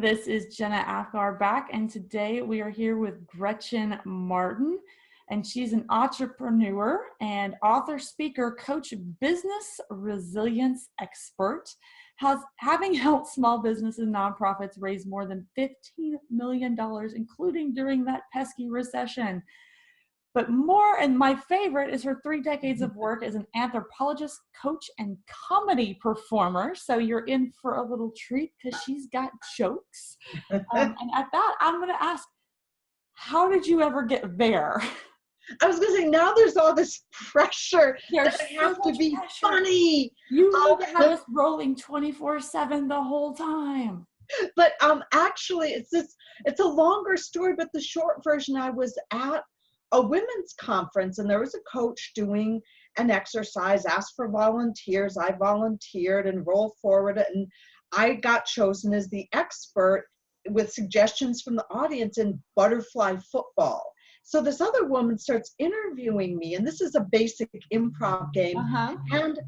This is Jenna Afgar back, and today we are here with Gretchen Martin, and she's an entrepreneur and author, speaker, coach, business resilience expert, having helped small businesses and nonprofits raise more than $15 million, including during that pesky recession. But more, and my favorite, is her 3 decades of work as an anthropologist, coach, and comedy performer. So you're in for a little treat because she's got jokes. And at that, I'm going to ask, how did you ever get there? I was going to say, now there's all this pressure that I have to be funny. You need to have us rolling 24/7 the whole time. But actually, it's a longer story, but the short version, I was at a women's conference, and there was a coach doing an exercise, asked for volunteers. I volunteered and rolled forward, and I got chosen as the expert with suggestions from the audience in butterfly football. So this other woman starts interviewing me, and this is a basic improv game. And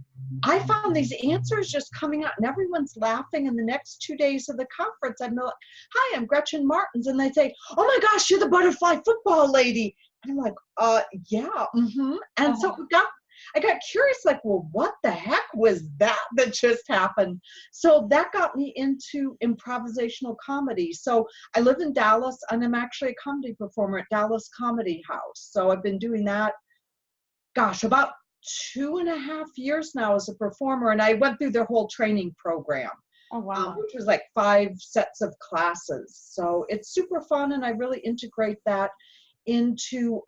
I found these answers just coming out, and everyone's laughing. And the next 2 days of the conference, I'm like, "Hi, I'm Gretchen Martens," and they say, "Oh my gosh, you're the butterfly football lady." And I'm like, yeah, And so I got curious, like, well, what the heck was that just happened? So that got me into improvisational comedy. So I live in Dallas, and I'm actually a comedy performer at Dallas Comedy House. So I've been doing that, gosh, about 2.5 years now as a performer. And I went through their whole training program. Oh, wow. Which was like 5 sets of classes. So it's super fun, and I really integrate that into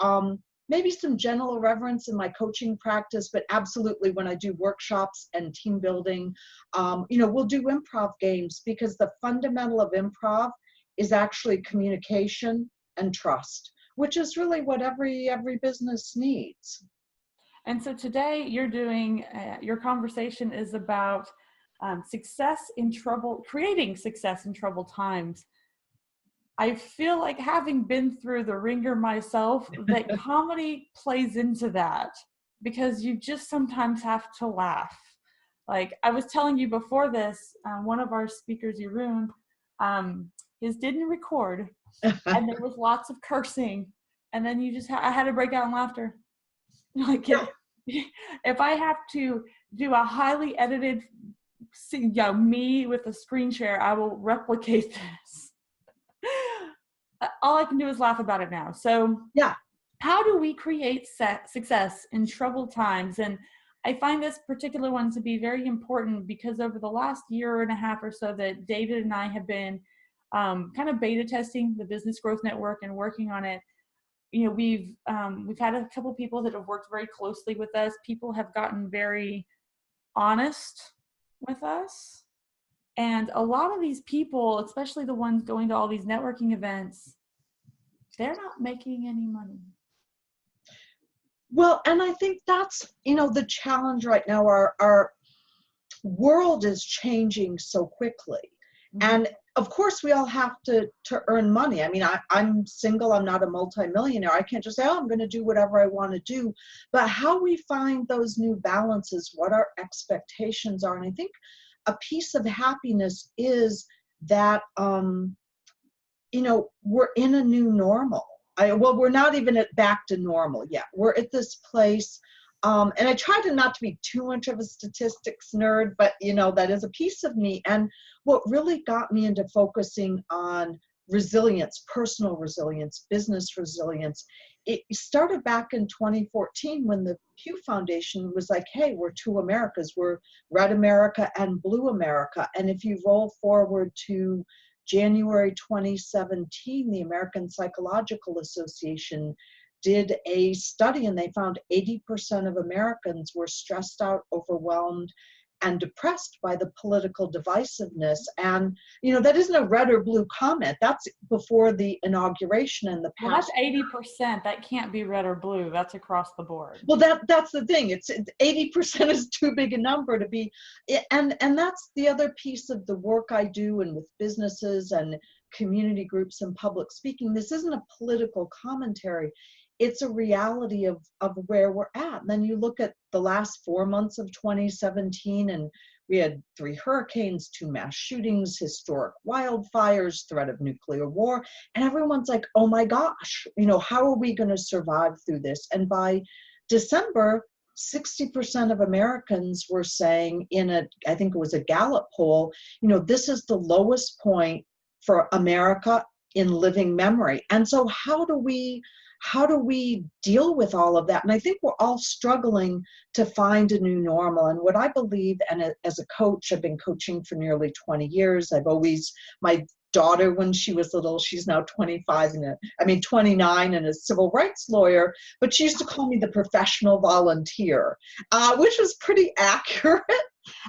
maybe some gentle irreverence in my coaching practice, but absolutely when I do workshops and team building, we'll do improv games, because the fundamental of improv is actually communication and trust, which is really what every business needs. And so today you're doing, your conversation is about creating success in troubled times. I feel like, having been through the ringer myself, that comedy plays into that, because you just sometimes have to laugh. Like I was telling you before this, one of our speakers, Jeroen, his didn't record, and there was lots of cursing, and then I had to break out in laughter. Like if I have to do a highly edited, me with a screen share, I will replicate this. All I can do is laugh about it now. So yeah, how do we create success in troubled times? And I find this particular one to be very important, because over the last 1.5 years or so that David and I have been kind of beta testing the Business Growth Network and working on it. We've had a couple people that have worked very closely with us. People have gotten very honest with us. And a lot of these people, especially the ones going to all these networking events, they're not making any money. Well, and I think that's, the challenge right now. Our world is changing so quickly. And of course, we all have to earn money. I mean, I'm single. I'm not a multimillionaire. I can't just say, I'm going to do whatever I want to do. But how we find those new balances, what our expectations are. And I think a piece of happiness is that, we're in a new normal. We're not even back to normal yet. We're at this place. And I try not to be too much of a statistics nerd, but, that is a piece of me. And what really got me into focusing on resilience, personal resilience, business resilience, it started back in 2014 when the Pew Foundation was like, hey, we're 2 Americas. We're Red America and Blue America. And if you roll forward to January 2017, the American Psychological Association did a study, and they found 80% of Americans were stressed out, overwhelmed, and depressed by the political divisiveness. And, that isn't a red or blue comment. That's before the inauguration and the past. Well, that's 80%. That can't be red or blue. That's across the board. Well, that's the thing. It's 80% is too big a number to be. And that's the other piece of the work I do, and with businesses and community groups and public speaking. This isn't a political commentary. It's a reality of where we're at. And then you look at the last 4 months of 2017, and We had 3 hurricanes, 2 mass shootings, historic wildfires, threat of nuclear war. And everyone's like, oh my gosh, how are we going to survive through this? And by December, 60% of Americans were saying I think it was a Gallup poll, this is the lowest point for America in living memory. And so how do we deal with all of that? And I think we're all struggling to find a new normal. And what I believe, and as a coach, I've been coaching for nearly 20 years. My daughter, when she was little, she's now 29 and a civil rights lawyer, but she used to call me the professional volunteer, which was pretty accurate.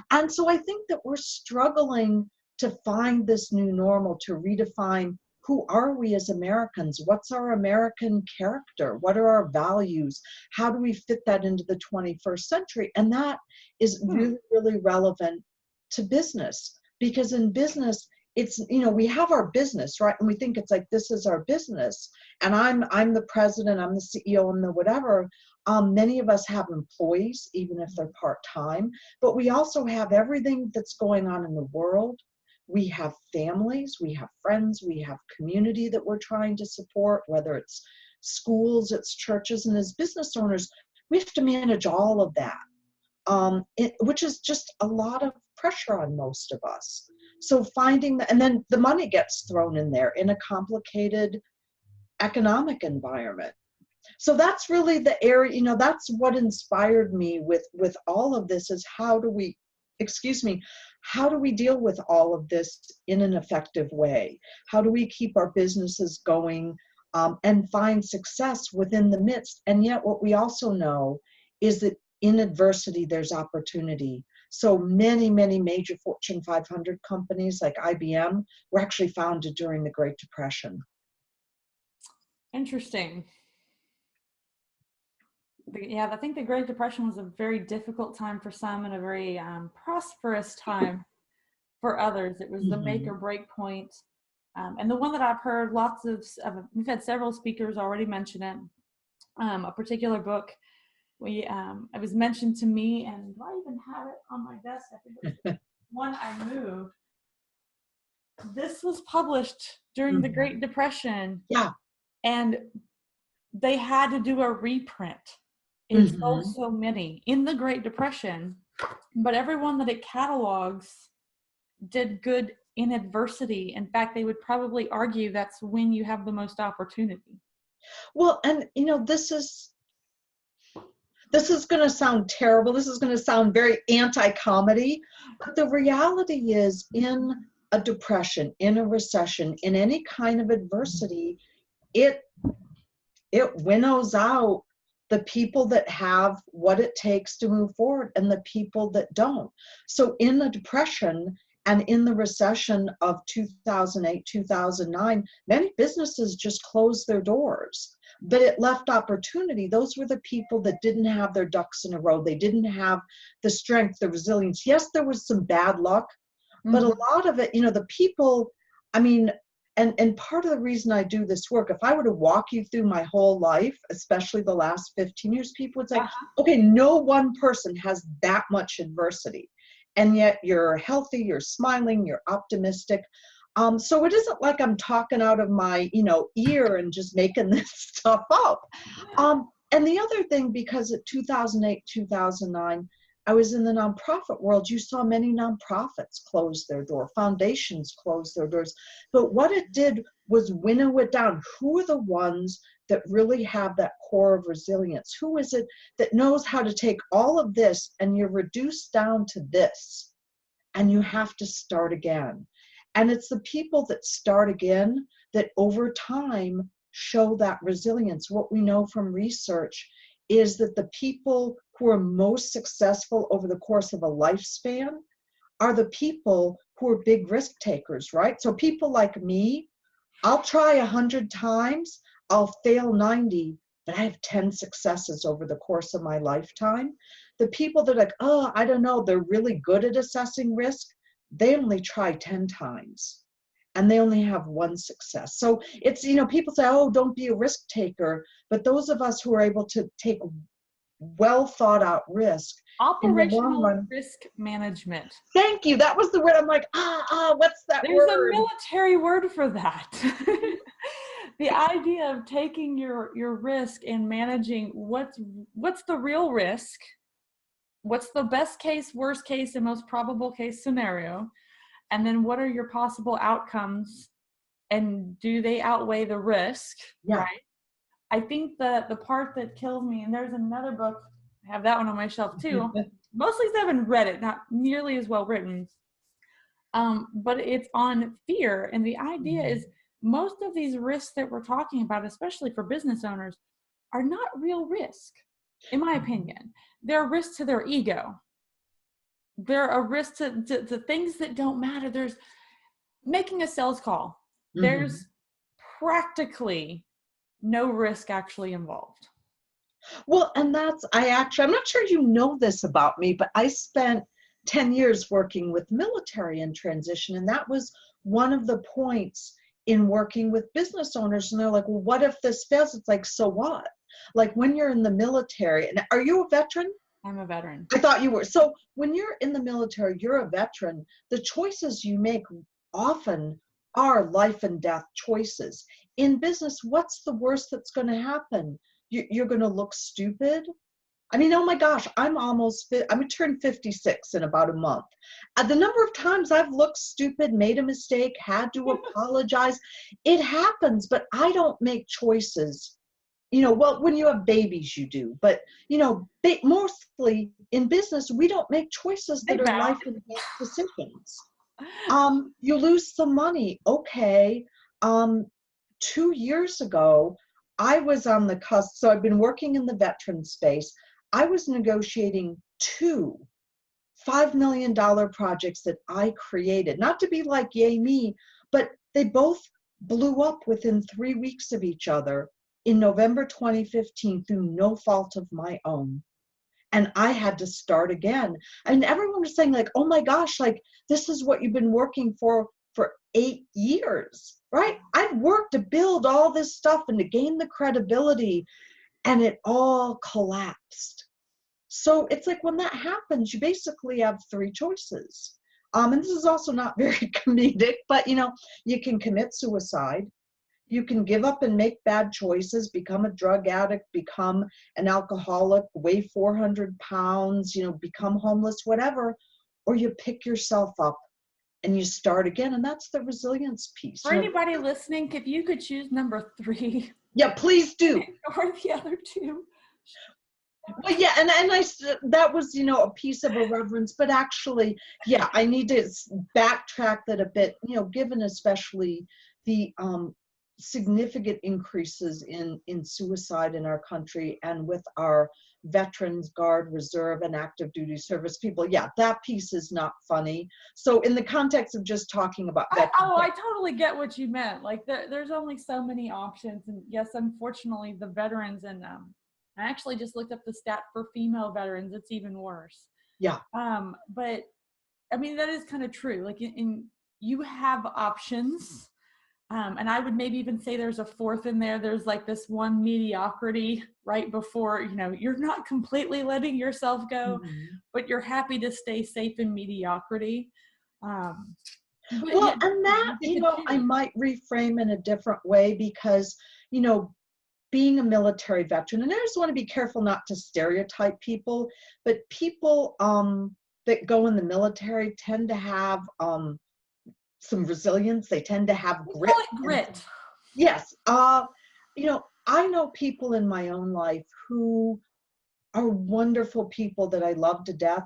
And so I think that we're struggling to find this new normal, to redefine who are we as Americans? What's our American character? What are our values? How do we fit that into the 21st century? And that is really, really relevant to business, because in business, it's, we have our business, right? And we think it's like, this is our business. And I'm the president, I'm the CEO, and the whatever. Many of us have employees, even if they're part-time, but we also have everything that's going on in the world. We have families, we have friends, we have community that we're trying to support, whether it's schools, it's churches, and as business owners, we have to manage all of that, which is just a lot of pressure on most of us. So and then the money gets thrown in there in a complicated economic environment. So that's really the area, that's what inspired me with all of this, is how do we deal with all of this in an effective way? How do we keep our businesses going and find success within the midst? And yet what we also know is that in adversity, there's opportunity. So many, many major Fortune 500 companies like IBM were actually founded during the Great Depression. Interesting. Yeah, I think the Great Depression was a very difficult time for some and a very prosperous time for others. It was the make or break point. And the one that I've heard we've had several speakers already mention it, a particular book. It was mentioned to me, and do I even have it on my desk? I think it was one I moved. This was published during the Great Depression. Yeah. And they had to do a reprint. It sold so many in the Great Depression, but everyone that it catalogs did good in adversity. In fact, they would probably argue that's when you have the most opportunity. Well, and this is going to sound terrible. This is going to sound very anti-comedy, but the reality is, in a depression, in a recession, in any kind of adversity, it winnows out the people that have what it takes to move forward and the people that don't. So in the depression and in the recession of 2008, 2009, many businesses just closed their doors, but it left opportunity. Those were the people that didn't have their ducks in a row. They didn't have the strength, the resilience. Yes, there was some bad luck, but a lot of it, the people, and part of the reason I do this work, if I were to walk you through my whole life, especially the last 15 years, people would say, okay, no one person has that much adversity. And yet you're healthy, you're smiling, you're optimistic. So it isn't like I'm talking out of my, ear and just making this stuff up. And the other thing, because at 2008, 2009, I was in the nonprofit world, you saw many nonprofits close their door, foundations close their doors. But what it did was winnow it down. Who are the ones that really have that core of resilience? Who is it that knows how to take all of this and you're reduced down to this and you have to start again? And it's the people that start again that over time show that resilience. What we know from research is that the people who are most successful over the course of a lifespan are the people who are big risk takers, right? So people like me, I'll try 100 times, I'll fail 90, but I have 10 successes over the course of my lifetime. The people that are like, oh, I don't know, they're really good at assessing risk, they only try 10 times and they only have one success. So it's, people say, oh, don't be a risk taker. But those of us who are able to take well thought out risk in the long Operational run. risk management. Thank you. That was the word. I'm like, what's that There's a word? military word for that. The idea of taking your risk and managing what's the real risk, what's the best case, worst case, and most probable case scenario, and then what are your possible outcomes, and do they outweigh the risk, Yeah. right? I think the part that kills me, and there's another book, I have that one on my shelf too, mostly because I haven't read it, not nearly as well written, but it's on fear. And the idea is most of these risks that we're talking about, especially for business owners, are not real risk, in my opinion. They're a risk to their ego. They're a risk to things that don't matter. There's making a sales call. There's practically no risk actually involved. Well, and I'm not sure you know this about me, but I spent 10 years working with military in transition. And that was one of the points in working with business owners. And they're like, well, what if this fails? It's like, so what? Like when you're in the military, and are you a veteran? I'm a veteran. I thought you were. So when you're in the military, you're a veteran. The choices you make often are life and death choices. In business, what's the worst that's going to happen? You're going to look stupid. I mean, oh my gosh, I'm going to turn 56 in about a month. The number of times I've looked stupid, made a mistake, had to apologize, it happens, but I don't make choices. Well, when you have babies, you do, but mostly in business, we don't make choices that are life and death decisions. You lose some money. Okay. 2 years ago, I was on the cusp. So I've been working in the veteran space. I was negotiating two $5 million projects that I created, not to be like, yay me, but they both blew up within 3 weeks of each other in November 2015 through no fault of my own. And I had to start again. And everyone was saying like, oh my gosh, like this is what you've been working for 8 years, right? I've worked to build all this stuff and to gain the credibility, and it all collapsed. So it's like when that happens, you basically have three choices. And this is also not very comedic, but you can commit suicide. You can give up and make bad choices, become a drug addict, become an alcoholic, weigh 400 pounds, become homeless, whatever, or you pick yourself up and you start again. And that's the resilience piece. For anybody listening, if you could choose number 3. Yeah, please do. Or the other two. Well, yeah, and that was, a piece of irreverence, but actually, yeah, I need to backtrack that a bit, given especially the significant increases in suicide in our country and with our veterans, guard, reserve, and active duty service people. Yeah, that piece is not funny. So in the context of just talking about veterans. I totally get what you meant. Like there's only so many options. And yes, unfortunately, the veterans, and I actually just looked up the stat for female veterans. It's even worse. Yeah. But I mean, that is kind of true. Like you have options. And I would maybe even say there's a fourth in there. There's like this one mediocrity right before, you're not completely letting yourself go, but you're happy to stay safe in mediocrity. And that, I might reframe in a different way because, being a military veteran, and I just want to be careful not to stereotype people, but people that go in the military tend to have some resilience. They tend to have grit. Call it grit. Yes. I know people in my own life who are wonderful people that I love to death,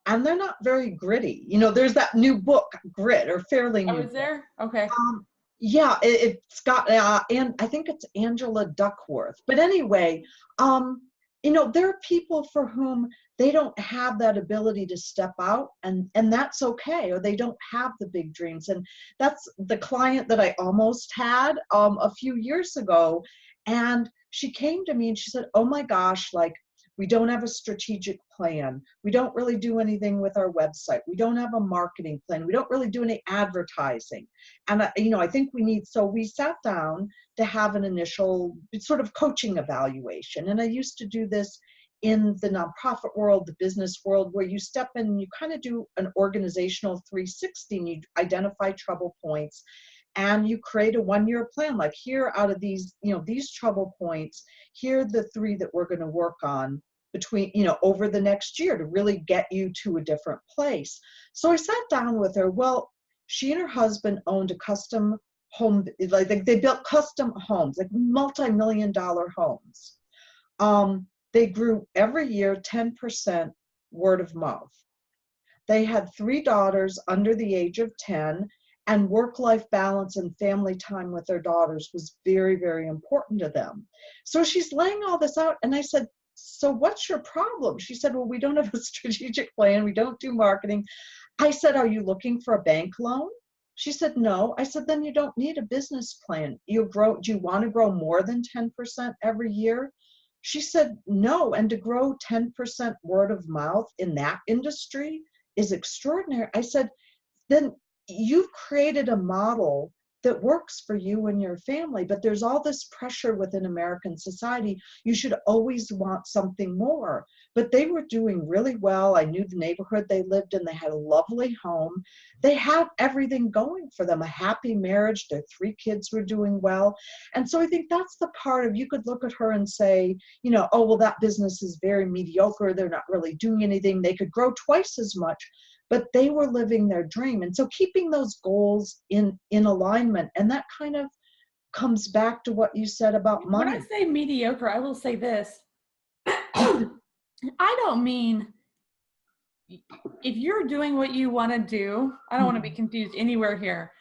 and they're not very gritty. There's that new book, Grit, or fairly new. Oh, is there? Okay. Yeah, it's got, and I think it's Angela Duckworth. But anyway, there are people for whom they don't have that ability to step out, and that's okay, or they don't have the big dreams. And that's the client that I almost had a few years ago. And she came to me and she said, oh my gosh, like, we don't have a strategic plan. We don't really do anything with our website. We don't have a marketing plan. We don't really do any advertising. And, I think so we sat down to have an initial sort of coaching evaluation. And I used to do this in the nonprofit world, the business world, where you step in and you kind of do an organizational 360 and you identify trouble points and you create a 1-year plan. Like, here, out of these, these trouble points, here are the 3 that we're going to work on between, over the next year to really get you to a different place. So I sat down with her. Well, she and her husband owned a custom home, like they built custom homes, like multi-million-dollar homes. They grew every year 10% word of mouth. They had 3 daughters under the age of 10, and work-life balance and family time with their daughters was very, very important to them. So she's laying all this out, and I said, so what's your problem? She said, well, we don't have a strategic plan. We don't do marketing. I said, are you looking for a bank loan? She said, no. I said, then you don't need a business plan. Do you want to grow more than 10% every year? She said, no. And to grow 10% word of mouth in that industry is extraordinary. I said, then you've created a model that works for you and your family, but there's all this pressure within American society. You should always want something more. But they were doing really well. I knew the neighborhood they lived in. They had a lovely home. They had everything going for them, a happy marriage. Their 3 kids were doing well. And so I think that's the part of, you could look at her and say, oh, well, that business is very mediocre. They're not really doing anything. They could grow twice as much. But they were living their dream. And so keeping those goals in alignment, and that kind of comes back to what you said about money. When I say mediocre, I will say this. I don't mean, if you're doing what you want to do, I don't want to be confused anywhere here,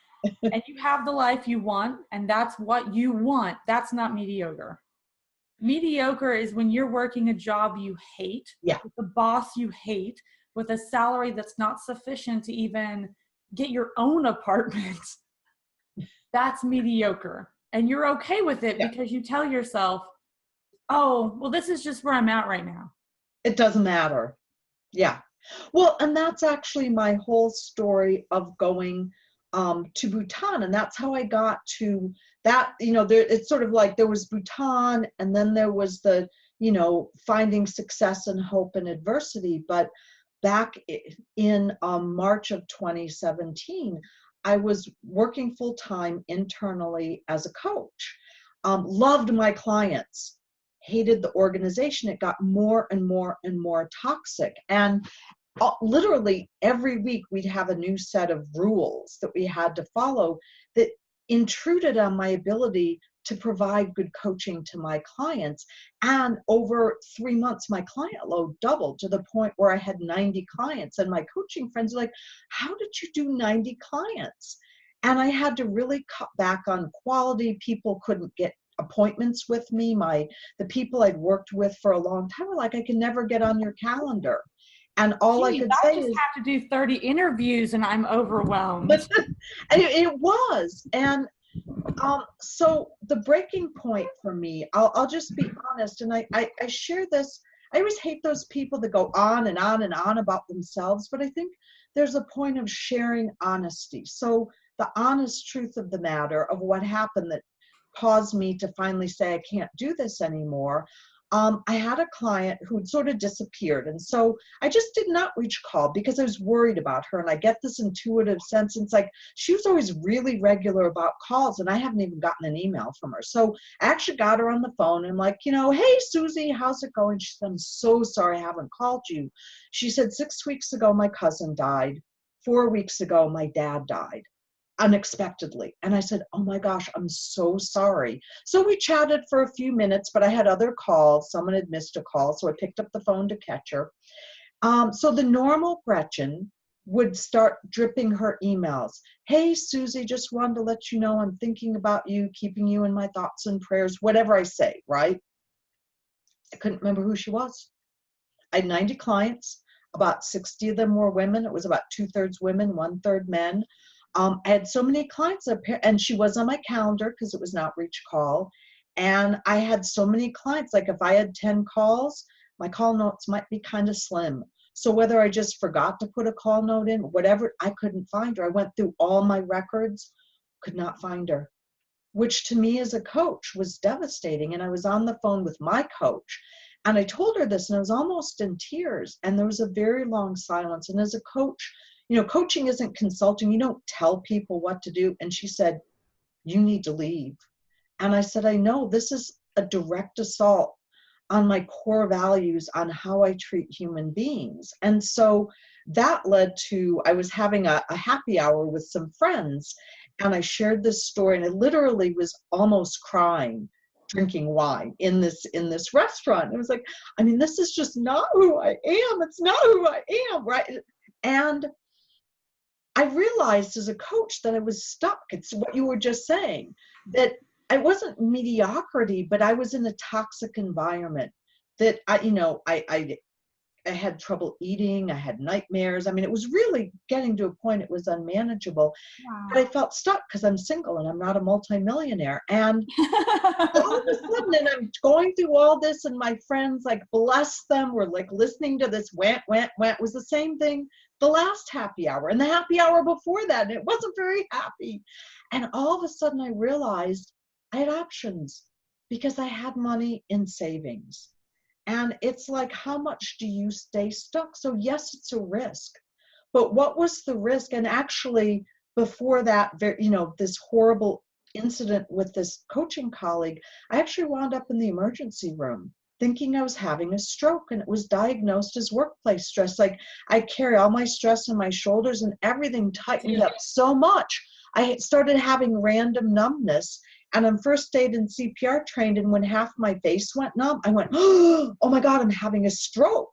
and you have the life you want, and that's what you want, that's not mediocre. Mediocre is when you're working a job you hate, with a boss you hate, with a salary that's not sufficient to even get your own apartment. That's mediocre. And you're okay with it because you tell yourself, oh, well, this is just where I'm at right now. It doesn't matter. Yeah. Well, and that's actually my whole story of going to Bhutan. And that's how I got to that. It's sort of like there was Bhutan, and then there was the, finding success and hope in adversity. But back in March of 2017, I was working full-time internally as a coach. Loved my clients, hated the organization. It got more and more and more toxic. And literally every week we'd have a new set of rules that we had to follow that intruded on my ability to provide good coaching to my clients. And over 3 months, my client load doubled to the point where I had 90 clients. And my coaching friends were like, how did you do 90 clients? And I had to really cut back on quality. People couldn't get appointments with me. The people I'd worked with for a long time were like, I can never get on your calendar. And all I could say is, I just have to do 30 interviews and I'm overwhelmed. And it was. And so the breaking point for me, I'll just be honest, and I share this. I always hate those people that go on and on and on about themselves, but I think there's a point of sharing honesty. So the honest truth of the matter of what happened that caused me to finally say, I can't do this anymore. I had a client who'd sort of disappeared. And so I just did not reach call because I was worried about her. And I get this intuitive sense. And it's like, she was always really regular about calls, and I haven't even gotten an email from her. So I actually got her on the phone and like, hey, Susie, how's it going? She said, I'm so sorry I haven't called you. She said, 6 weeks ago, my cousin died. 4 weeks ago, my dad died. Unexpectedly. And I said, oh my gosh, I'm so sorry. So we chatted for a few minutes, but I had other calls. Someone had missed a call, so I picked up the phone to catch her. So the normal Gretchen would start dripping her emails. Hey, Susie, just wanted to let you know I'm thinking about you, keeping you in my thoughts and prayers, whatever I say, right? I couldn't remember who she was. I had 90 clients. About 60 of them were women. It was about 2/3 women, 1/3 men. I had so many clients up here, and she was on my calendar because it was an outreach call. And I had so many clients, like if I had 10 calls, my call notes might be kind of slim. So whether I just forgot to put a call note in, whatever, I couldn't find her. I went through all my records, could not find her, which to me as a coach was devastating. And I was on the phone with my coach. And I told her this, and I was almost in tears. And there was a very long silence. And as a coach, coaching isn't consulting. You don't tell people what to do. And she said, you need to leave. And I said, I know, this is a direct assault on my core values, on how I treat human beings. And so that led to, I was having a happy hour with some friends, and I shared this story, and I literally was almost crying, drinking wine in this restaurant. It was like, I mean, this is just not who I am. It's not who I am, right? And I realized as a coach that I was stuck. It's what you were just saying, that I wasn't mediocrity, but I was in a toxic environment that I had trouble eating. I had nightmares. I mean, it was really getting to a point it was unmanageable. But I Wow. felt stuck because I'm single and I'm not a multimillionaire. And all of a sudden, and I'm going through all this, and my friends, like, bless them, were like listening to this went. It was the same thing the last happy hour and the happy hour before that. And it wasn't very happy. And all of a sudden, I realized I had options because I had money in savings. And it's like, how much do you stay stuck? So yes, it's a risk. But what was the risk? And actually, before that, this horrible incident with this coaching colleague, I actually wound up in the emergency room thinking I was having a stroke, and it was diagnosed as workplace stress. Like, I carry all my stress in my shoulders, and everything tightened up so much. I started having random numbness, and I'm first aid and CPR trained, and when half my face went numb, I went, oh my God, I'm having a stroke.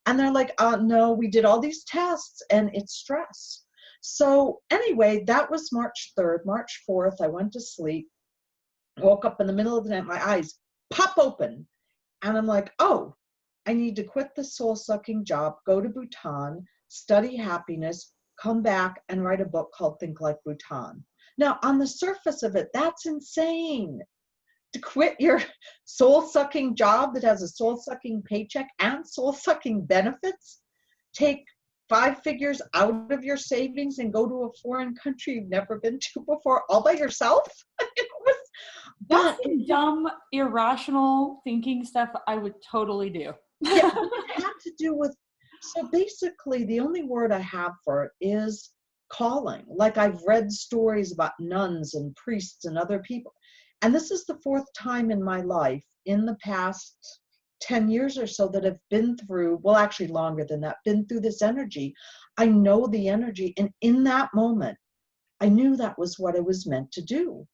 And they're like, no, we did all these tests and it's stress. So anyway, that was March 3rd. March 4th, I went to sleep, woke up in the middle of the night, my eyes pop open. And I'm like, oh, I need to quit the soul-sucking job, go to Bhutan, study happiness, come back and write a book called Think Like Bhutan. Now, on the surface of it, that's insane. To quit your soul-sucking job that has a soul-sucking paycheck and soul-sucking benefits, take 5 figures out of your savings and go to a foreign country you've never been to before all by yourself. That's But some dumb, irrational thinking stuff I would totally do. yeah, but it had to do with, so basically the only word I have for it is calling. Like, I've read stories about nuns and priests and other people. And this is the 4th time in my life in the past 10 years or so that I've been through, well, actually longer than that, been through this energy. I know the energy. And in that moment, I knew that was what I was meant to do.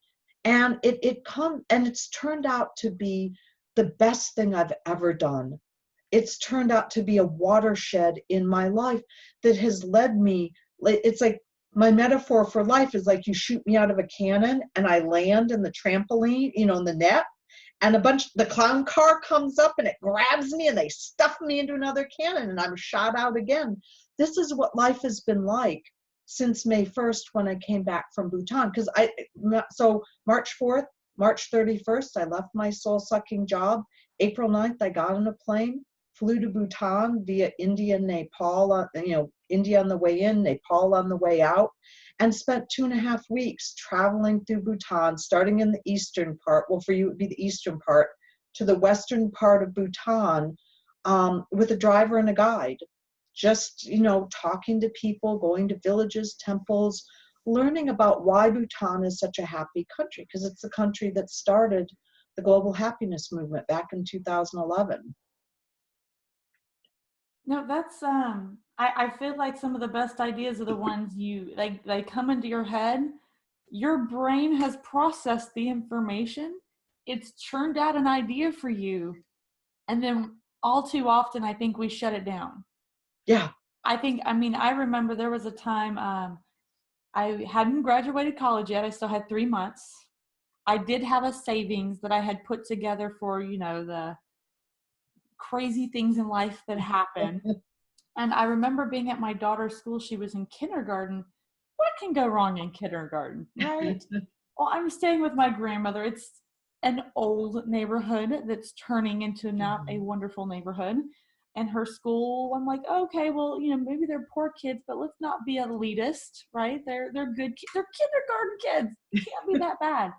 And it's turned out to be the best thing I've ever done. It's turned out to be a watershed in my life that has led me. It's like, my metaphor for life is like, you shoot me out of a cannon and I land in the trampoline, in the net, and the clown car comes up and it grabs me and they stuff me into another cannon and I'm shot out again. This is what life has been like since May 1st when I came back from Bhutan. So March 4th, March 31st, I left my soul-sucking job. April 9th, I got on a plane, flew to Bhutan via India and Nepal, India on the way in, Nepal on the way out, and spent 2.5 weeks traveling through Bhutan, starting in the eastern part, well, for you it would be the eastern part, to the western part of Bhutan, with a driver and a guide. Just, talking to people, going to villages, temples, learning about why Bhutan is such a happy country, because it's the country that started the global happiness movement back in 2011. No, that's I feel like some of the best ideas are the ones they come into your head. Your brain has processed the information. It's churned out an idea for you. And then all too often I think we shut it down. Yeah. I remember there was a time I hadn't graduated college yet. I still had 3 months. I did have a savings that I had put together for, the crazy things in life that happen. And I remember being at my daughter's school. She was in kindergarten. What can go wrong in kindergarten, right? Well, I'm staying with my grandmother. It's an old neighborhood that's turning into not a wonderful neighborhood. And her school, I'm like, okay, well, maybe they're poor kids, but let's not be elitist, right? They're good. They're kindergarten kids. It can't be that bad.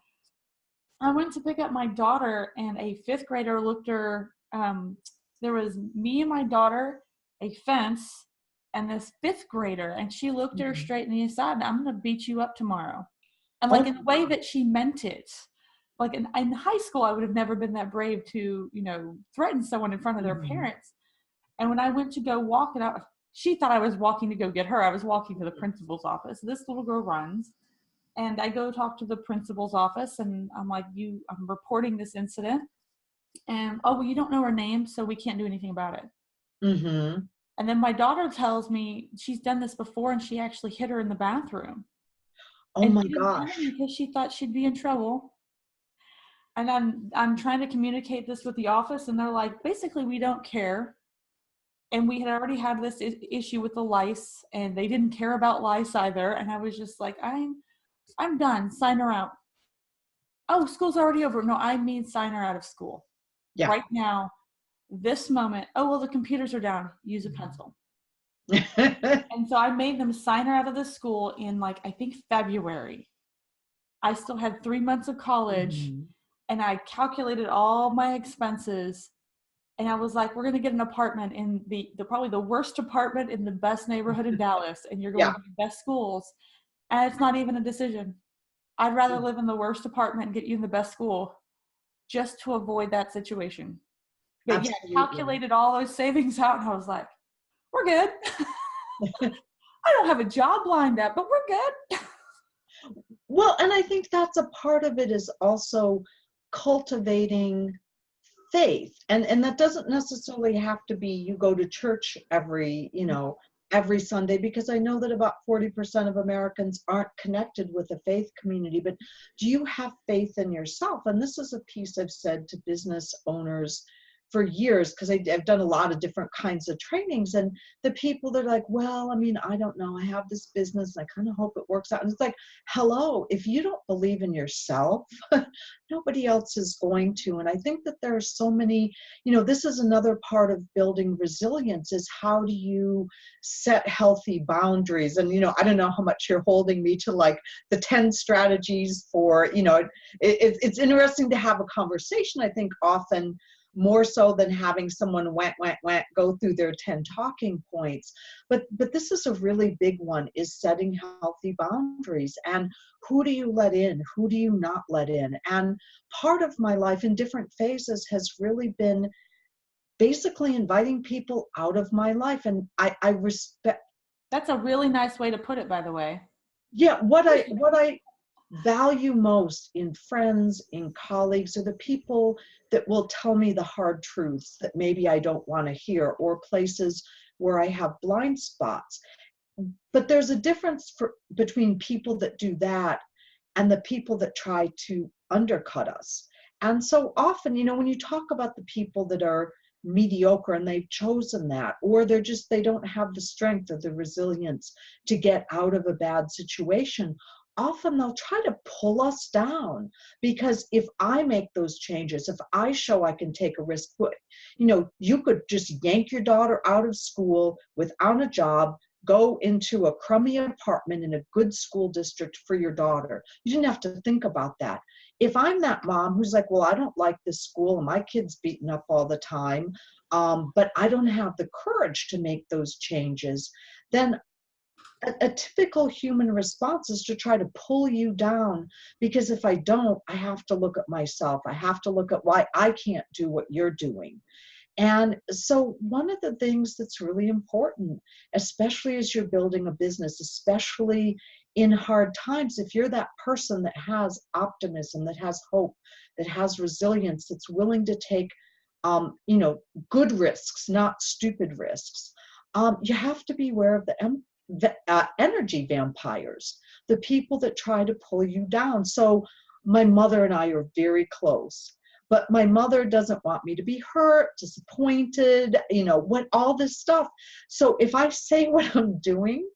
I went to pick up my daughter, and a 5th grader looked her there was me and my daughter, a fence, and this fifth grader, and she looked her Mhm. straight in the eye and I'm going to beat you up tomorrow. And like Oh in a my way God. that she meant it. Like in high school, I would have never been that brave to, threaten someone in front of their Mhm. parents. And when I went to go walk it out, she thought I was walking to go get her. I was walking to the principal's office. This little girl runs, and I go talk to the principal's office, and I'm like, I'm reporting this incident. And, oh, well, you don't know her name, so we can't do anything about it. Mhm. And then my daughter tells me she's done this before, and she actually hit her in the bathroom. Oh And my she didn't tell me gosh. because she thought she'd be in trouble. And I'm trying to communicate this with the office, and they're like, basically, we don't care. And we had already had this issue with the lice, and they didn't care about lice either. And I was just like, I'm done. Sign her out. Oh, school's already over. No, I mean sign her out of school Yeah. right now. This moment. Oh, well, the computers are down. Use a pencil. And so I made them sign her out of the school in, like, I think February. I still had 3 months of college, Mhm. and I calculated all my expenses. And I was like, we're going to get an apartment in the probably the worst apartment in the best neighborhood in Dallas, and you're going Yeah. to the best schools. And it's not even a decision. I'd rather live in the worst apartment and get you in the best school just to avoid that situation. But yeah, Absolutely. calculated all those savings out, and I was like, we're good. I don't have a job lined up, but we're good. Well, and I think that's a part of it, is also cultivating faith. And that doesn't necessarily have to be you go to church every Sunday, because I know that about 40% of Americans aren't connected with a faith community. But do you have faith in yourself? And this is a piece I've said to business owners for years, because I've done a lot of different kinds of trainings, and the people, they're like, well, I mean, I don't know, I have this business and I kind of hope it works out. And it's like, hello, if you don't believe in yourself, nobody else is going to. And I think that there are so many, this is another part of building resilience, is how do you set healthy boundaries? And, I don't know how much you're holding me to, like, the 10 strategies for, it's interesting to have a conversation, I think, often more so than having someone go through their 10 talking points. But this is a really big one, is setting healthy boundaries. And who do you let in? Who do you not let in? And part of my life in different phases has really been basically inviting people out of my life. And I respect. That's a really nice way to put it, by the way. Yeah, what I value most in friends, in colleagues, are the people that will tell me the hard truths that maybe I don't want to hear, or places where I have blind spots. But there's a difference between people that do that and the people that try to undercut us. And so often, when you talk about the people that are mediocre and they've chosen that, or they don't have the strength or the resilience to get out of a bad situation, often they'll try to pull us down. Because if I make those changes, if I show I can take a risk, you could just yank your daughter out of school without a job, go into a crummy apartment in a good school district for your daughter. You didn't have to think about that. If I'm that mom who's like, well, I don't like this school and my kid's beaten up all the time, but I don't have the courage to make those changes, then a typical human response is to try to pull you down. Because if I don't, I have to look at myself. I have to look at why I can't do what you're doing. And so one of the things that's really important, especially as you're building a business, especially in hard times, if you're that person that has optimism, that has hope, that has resilience, that's willing to take, good risks, not stupid risks, you have to be aware of the energy vampires, the people that try to pull you down. So my mother and I are very close. But my mother doesn't want me to be hurt, disappointed, what all this stuff. So if I say what I'm doing,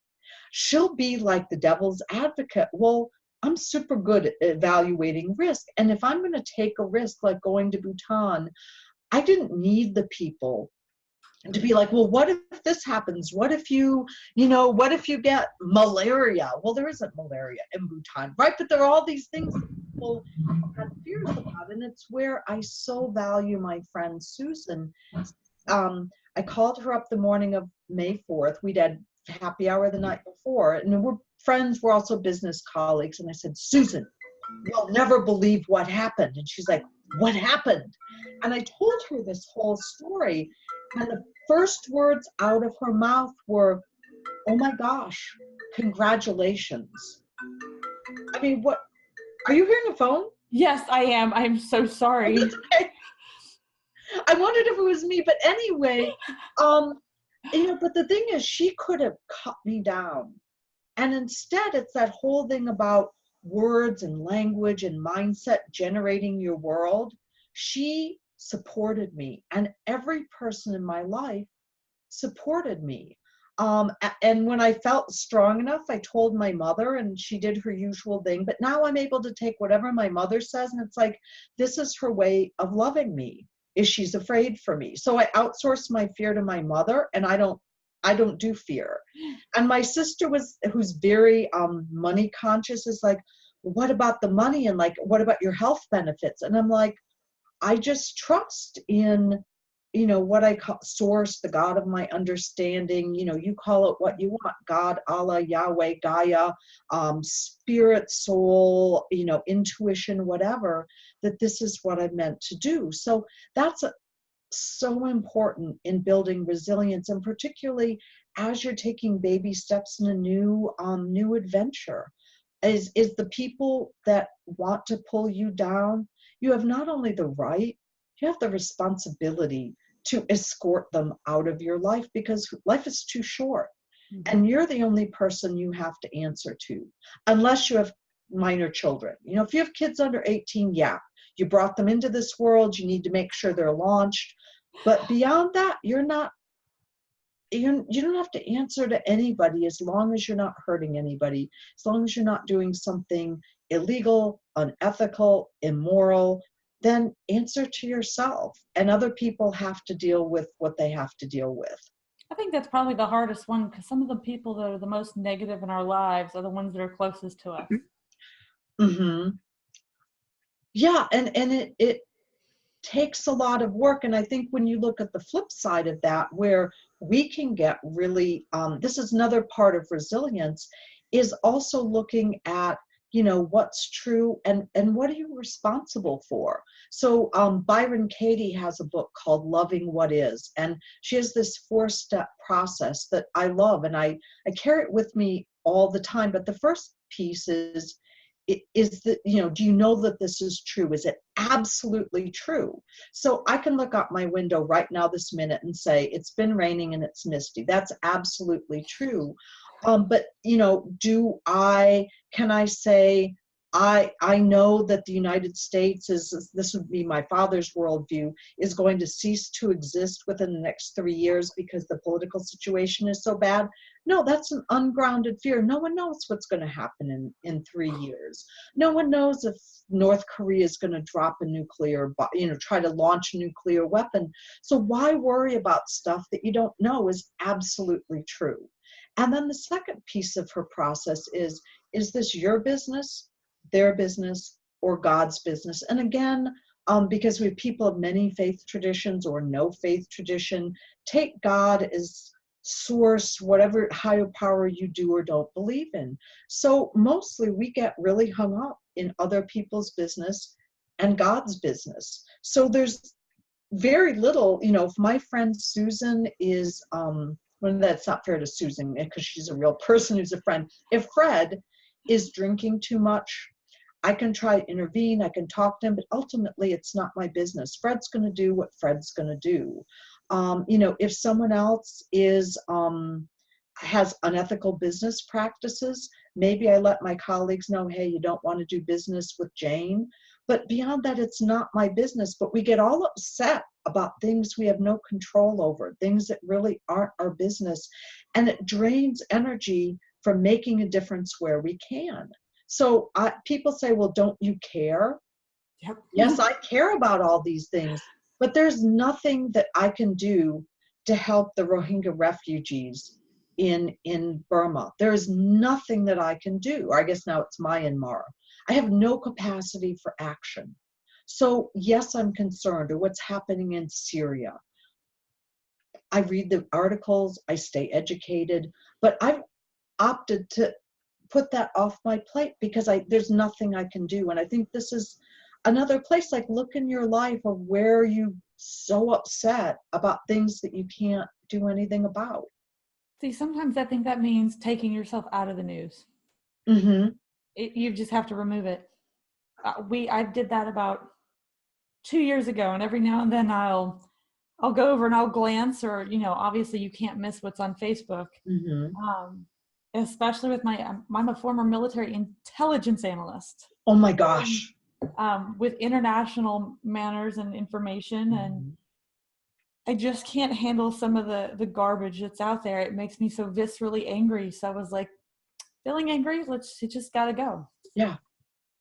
she'll be like the devil's advocate. Well, I'm super good at evaluating risk. And if I'm going to take a risk like going to Bhutan, I didn't need the people to be like, well, what if this happens? What if what if you get malaria? Well, there isn't malaria in Bhutan, right? But there are all these things that people had fears about. And it's where I so value my friend Susan. I called her up the morning of May 4th. We'd had happy hour the night before, and we're friends. We're also business colleagues. And I said, Susan, you'll never believe what happened. And she's like, what happened? And I told her this whole story. And the first words out of her mouth were, oh my gosh, congratulations. I mean, what, are you hearing a phone? Yes, I am. I'm so sorry. Oh, that's okay. I wondered if it was me, but anyway, but the thing is, she could have cut me down. And instead, it's that whole thing about words and language and mindset generating your world. She supported me, and every person in my life supported me. And when I felt strong enough, I told my mother, and she did her usual thing. But now I'm able to take whatever my mother says, and it's like, this is her way of loving me, is she's afraid for me. So I outsourced my fear to my mother, and I don't do fear. And my sister who's very money conscious, is like, what about the money? And like, what about your health benefits? And I'm like, I just trust in, what I call source, the God of my understanding. You call it what you want, God, Allah, Yahweh, Gaia, spirit, soul, intuition, whatever, that this is what I'm meant to do. So that's so important in building resilience, and particularly as you're taking baby steps in a new adventure, is the people that want to pull you down, you have not only the right, you have the responsibility to escort them out of your life, because life is too short. Mm-hmm. And you're the only person you have to answer to, unless you have minor children. If you have kids under 18, yeah, you brought them into this world, you need to make sure they're launched. But beyond that, you don't have to answer to anybody, as long as you're not hurting anybody, as long as you're not doing something illegal, unethical, immoral. Then answer to yourself, and other people have to deal with what they have to deal with. I think that's probably the hardest one, because some of the people that are the most negative in our lives are the ones that are closest to us. Mm-hmm. Yeah, and it takes a lot of work. And I think when you look at the flip side of that, where we can get really, this is another part of resilience, is also looking at, what's true and what are you responsible for. So Byron Katie has a book called Loving What Is, and she has this 4-step process that I love, and I carry it with me all the time. But the first piece is that, do you know that this is true? Is it absolutely true? So I can look out my window right now this minute and say, it's been raining and it's misty. That's absolutely true. But, can I say, I know that the United States this would be my father's worldview, is going to cease to exist within the next 3 years because the political situation is so bad? No, that's an ungrounded fear. No one knows what's going to happen in 3 years. No one knows if North Korea is going to drop a nuclear, try to launch a nuclear weapon. So why worry about stuff that you don't know is absolutely true? And then the second piece of her process is this your business, their business, or God's business? And again, because we have people of many faith traditions or no faith tradition, take God as source, whatever higher power you do or don't believe in. So mostly we get really hung up in other people's business and God's business. So there's very little, if my friend Susan is, well, that's not fair to Susan because she's a real person who's a friend. If Fred is drinking too much, I can try to intervene, I can talk to him, but ultimately it's not my business. Fred's going to do what Fred's going to do. If someone else has unethical business practices, maybe I let my colleagues know, hey, you don't want to do business with Jane. But beyond that, it's not my business. But we get all upset about things we have no control over, things that really aren't our business. And it drains energy from making a difference where we can. So people say, well, don't you care? Yep. Yes, I care about all these things, but there's nothing that I can do to help the Rohingya refugees in Burma. There is nothing that I can do. Or I guess now it's Myanmar. I have no capacity for action. So yes, I'm concerned, or what's happening in Syria. I read the articles, I stay educated, but I've opted to put that off my plate because there's nothing I can do. And I think this is another place, like look in your life of where you so upset about things that you can't do anything about. See, sometimes I think that means taking yourself out of the news. Mm-hmm. You just have to remove it. I did that about 2 years ago, and every now and then I'll go over and I'll glance, or obviously you can't miss what's on Facebook. Mm-hmm. Especially with I'm a former military intelligence analyst. Oh my gosh. With international manners and information, and Mm-hmm. I just can't handle some of the garbage that's out there. It makes me so viscerally angry. So I was like, feeling angry, it just gotta go. Yeah.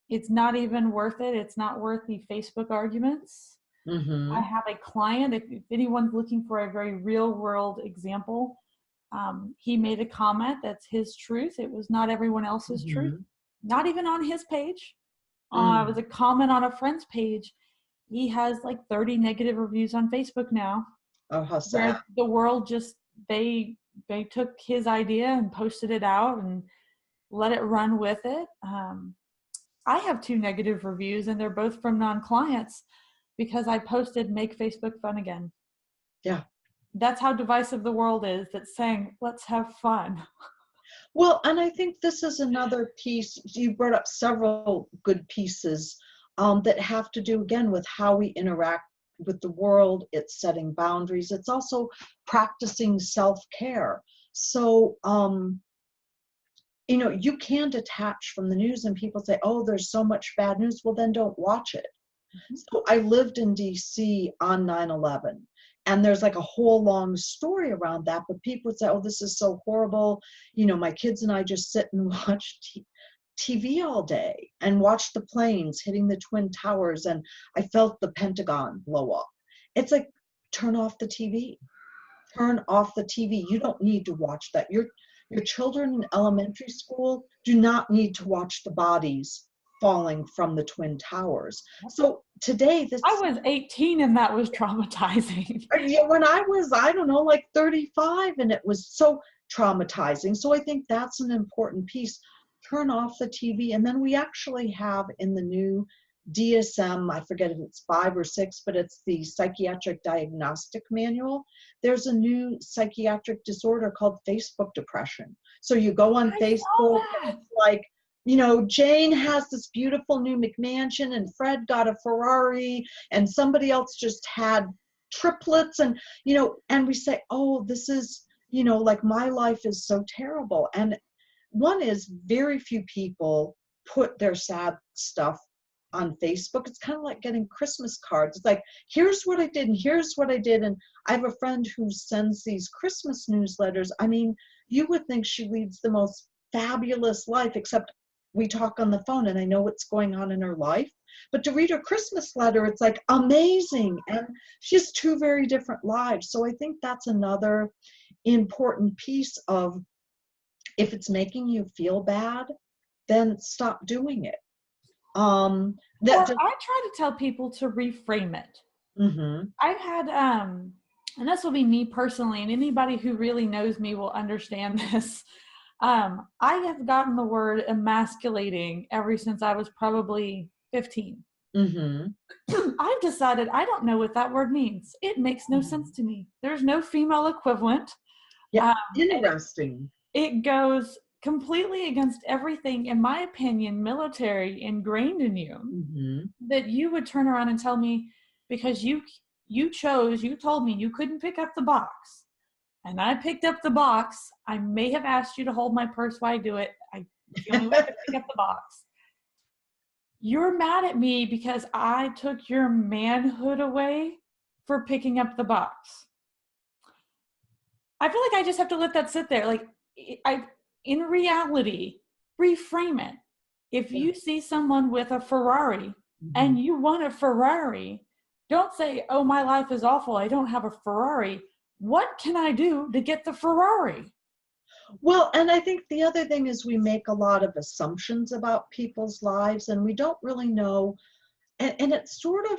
It's not even worth it. It's not worth the Facebook arguments. Mm-hmm. I have a client, if anyone's looking for a very real world example, he made a comment that's his truth. It was not everyone else's truth, Mm-hmm. not even on his page. It was Mm. a comment on a friend's page. He has like 30 negative reviews on Facebook now, Oh, how sad. where the world just, they took his idea and posted it out and let it run with it. I have 2 negative reviews, and they're both from non-clients because I posted "Make Facebook Fun Again." Yeah. That's how divisive the world is, that's saying, let's have fun. Well, and I think this is another piece. You brought up several good pieces that have to do, again, with how we interact with the world. It's setting boundaries. It's also practicing self-care. So, you can detach from the news, and people say, oh, there's so much bad news. Well, then don't watch it. Mm-hmm. So I lived in DC on 9/11, and there's like a whole long story around that, but people would say, oh, this is so horrible. My kids and I just sit and watch TV all day and watch the planes hitting the Twin Towers, and I felt the Pentagon blow up. It's like, turn off the TV. Turn off the TV. You don't need to watch that. Your children in elementary school do not need to watch the bodies falling from the Twin Towers. So today, I was 18 and that was traumatizing. when I was, I don't know, like 35, and it was so traumatizing. So I think that's an important piece. Turn off the TV. And then we actually have in the new DSM, I forget if it's 5 or 6, but it's the Psychiatric Diagnostic Manual. There's a new psychiatric disorder called Facebook depression. So you go on I Facebook, saw that. and it's like, Jane has this beautiful new McMansion, and Fred got a Ferrari, and somebody else just had triplets, and and we say, oh, this is, like, my life is so terrible. And one is, very few people put their sad stuff on Facebook. It's kind of like getting Christmas cards. It's like, here's what I did, and here's what I did. And I have a friend who sends these Christmas newsletters. I mean, you would think she leads the most fabulous life, except we talk on the phone and I know what's going on in her life. But to read her Christmas letter, it's like amazing. And she has 2 very different lives. So I think that's another important piece of, if it's making you feel bad, then stop doing it. Or I try to tell people to reframe it. Mm-hmm. I've had, and this will be me personally, and anybody who really knows me will understand this. I have gotten the word emasculating ever since I was probably 15. Mm-hmm. I've decided I don't know what that word means. It makes no sense to me. There's no female equivalent. Yeah, interesting. It goes completely against everything, in my opinion, military ingrained in you, Mm-hmm. that you would turn around and tell me, because you told me you couldn't pick up the box, and I picked up the box. I may have asked you to hold my purse while I do it. The only way I could pick up the box. You're mad at me because I took your manhood away for picking up the box. I feel like I just have to let that sit there. Like, in reality, reframe it. If you see someone with a Ferrari and you want a Ferrari, don't say, oh, my life is awful, I don't have a Ferrari. What can I do to get the Ferrari? Well, and I think the other thing is, we make a lot of assumptions about people's lives, and we don't really know. And it's sort of,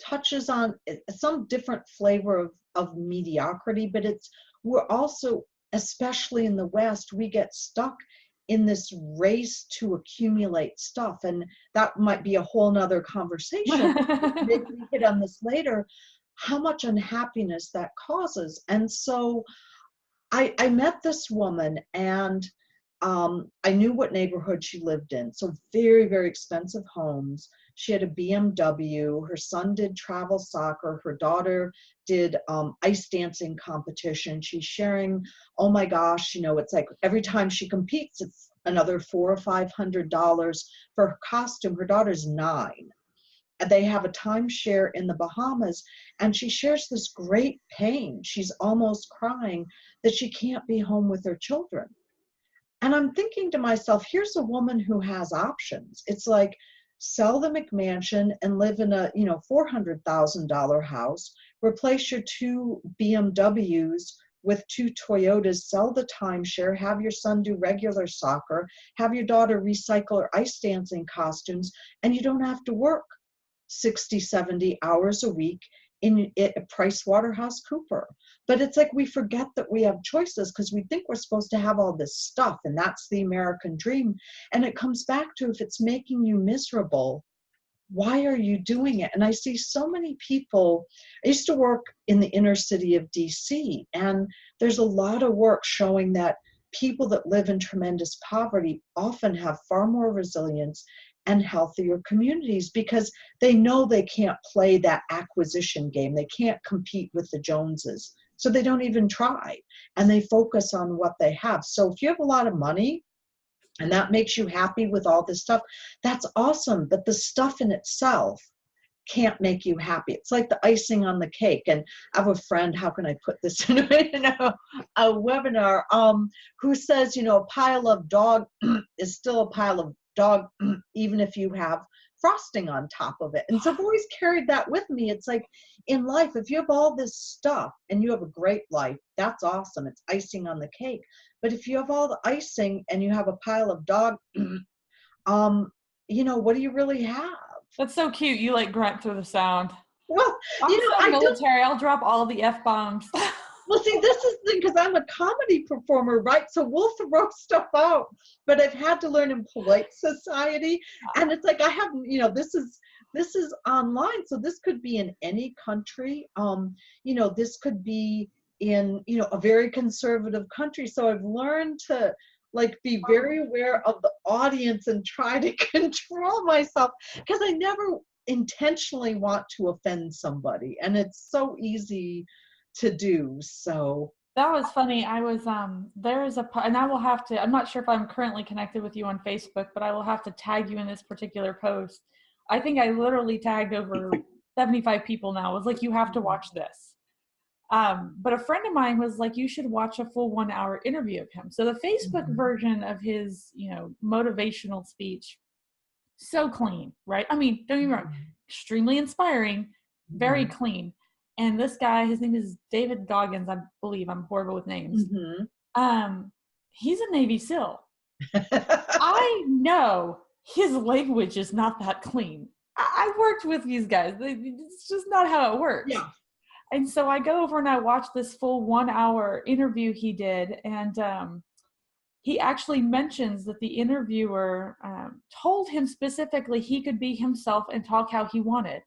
touches on some different flavor of mediocrity, but we're also, especially in the West, we get stuck in this race to accumulate stuff. And that might be a whole nother conversation. Maybe we hit on this later, how much unhappiness that causes. And so I met this woman, and I knew what neighborhood she lived in. So very, very expensive homes. She had a BMW. Her son did travel soccer. Her daughter did ice dancing competition. She's sharing, oh my gosh, it's like every time she competes, it's another $400 or $500 for her costume. Her daughter's 9. They have a timeshare in the Bahamas, and she shares this great pain. She's almost crying that she can't be home with her children. And I'm thinking to myself, here's a woman who has options. It's like, sell the McMansion and live in a, $400,000 house, replace your 2 BMWs with 2 Toyotas, sell the timeshare, have your son do regular soccer, have your daughter recycle her ice dancing costumes, and you don't have to work 60, 70 hours a week in PricewaterhouseCoopers. But it's like we forget that we have choices because we think we're supposed to have all this stuff, and that's the American dream. And it comes back to, if it's making you miserable, why are you doing it? And I see so many people. I used to work in the inner city of DC, and there's a lot of work showing that people that live in tremendous poverty often have far more resilience and healthier communities because they know they can't play that acquisition game. They can't compete with the Joneses. So they don't even try, and they focus on what they have. So if you have a lot of money and that makes you happy with all this stuff, that's awesome. But the stuff in itself can't make you happy. It's like the icing on the cake. And I have a friend, how can I put this in a webinar, who says, a pile of dog is still a pile of dog, even if you have frosting on top of it. And so I've always carried that with me. It's like in life, if you have all this stuff and you have a great life, that's awesome. It's icing on the cake. But if you have all the icing and you have a pile of dog, what do you really have? That's so cute. You like grunt through the sound. Well, I'm military. I'll drop all the F-bombs. Well, see, this is the thing, because I'm a comedy performer, right? So we'll throw stuff out, but I've had to learn in polite society. And it's like, I haven't, this is online. So this could be in any country. This could be in, a very conservative country. So I've learned to be very aware of the audience and try to control myself, because I never intentionally want to offend somebody. And it's so easy to do. So that was funny. I was there is and I will have to, I'm not sure if I'm currently connected with you on Facebook, but I will have to tag you in this particular post. I think I literally tagged over 75 people now. It was like, you have to watch this. But a friend of mine was like, you should watch a full 1-hour interview of him. So the Facebook version of his, motivational speech, so clean, right? I mean, don't get me wrong, extremely inspiring, very clean. And this guy, his name is David Goggins, I believe. I'm horrible with names. He's a Navy SEAL. I know his language is not that clean. I worked with these guys. It's just not how it works. Yeah. And so I go over and I watch this full 1-hour interview he did. And he actually mentions that the interviewer told him specifically he could be himself and talk how he wanted.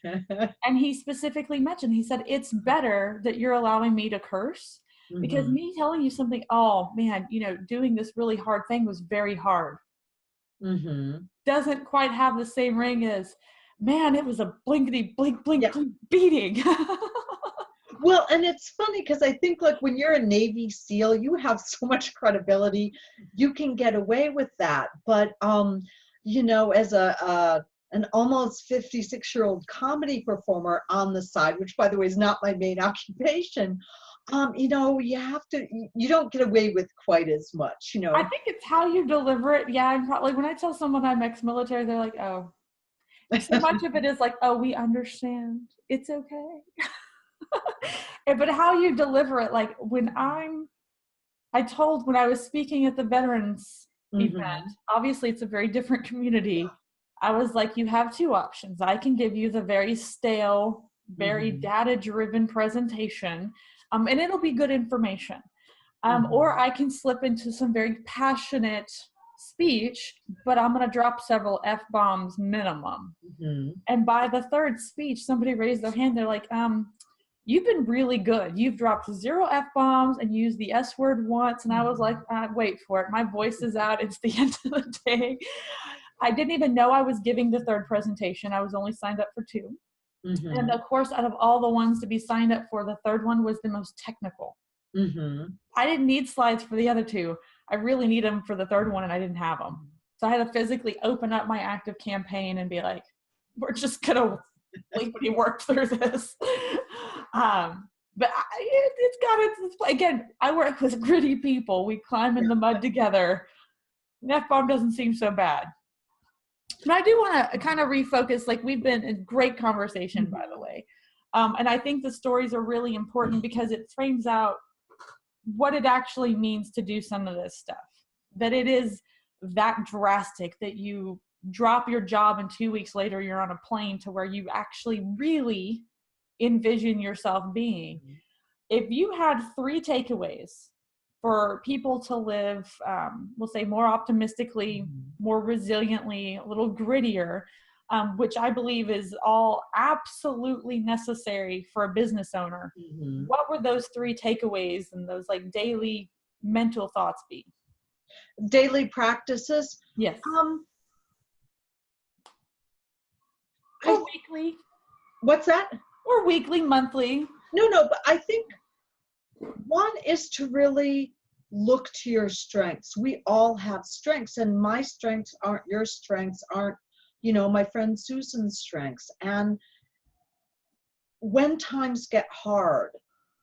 And he specifically mentioned, he said, it's better that you're allowing me to curse, because me telling you something, oh man, doing this really hard thing was very hard, doesn't quite have the same ring as, man, it was a blinkety blink blink blink beating. Well, and it's funny because I think when you're a Navy SEAL, you have so much credibility, you can get away with that. But as an almost 56-year-old comedy performer on the side, which by the way is not my main occupation, you have to, you don't get away with quite as much, I think it's how you deliver it. Yeah, I'm probably, when I tell someone I'm ex-military, they're like, oh, so much of it is like, oh, we understand, it's okay. But how you deliver it, like when I was speaking at the veterans event, obviously it's a very different community. I was like, you have two options. I can give you the very stale, very data-driven presentation, and it'll be good information. Or I can slip into some very passionate speech, but I'm going to drop several F-bombs minimum. And by the third speech, somebody raised their hand. They're like, you've been really good. You've dropped 0 F-bombs and used the S word once. And I was like, wait for it. My voice is out. It's the end of the day. I didn't even know I was giving the third presentation. I was only signed up for 2. And of course, out of all the ones to be signed up for, the third one was the most technical. I didn't need slides for the other 2. I really need them for the third one, and I didn't have them. So I had to physically open up my active campaign and be like, we're just going to bleepity work through this. But it's got its, again, I work with gritty people. We climb in the mud together. F-bomb doesn't seem so bad. But I do want to kind of refocus, like we've been in great conversation, by the way. And I think the stories are really important because it frames out what it actually means to do some of this stuff. That it is that drastic that you drop your job and 2 weeks later you're on a plane to where you actually really envision yourself being. If you had 3 takeaways for people to live, we'll say more optimistically, more resiliently, a little grittier, which I believe is all absolutely necessary for a business owner. What would those 3 takeaways and those like daily mental thoughts be? Daily practices? Yes. Or weekly. What's that? Or weekly, monthly. No, but I think one is to really look to your strengths. We all have strengths, and my strengths aren't your strengths, aren't, my friend Susan's strengths. And when times get hard,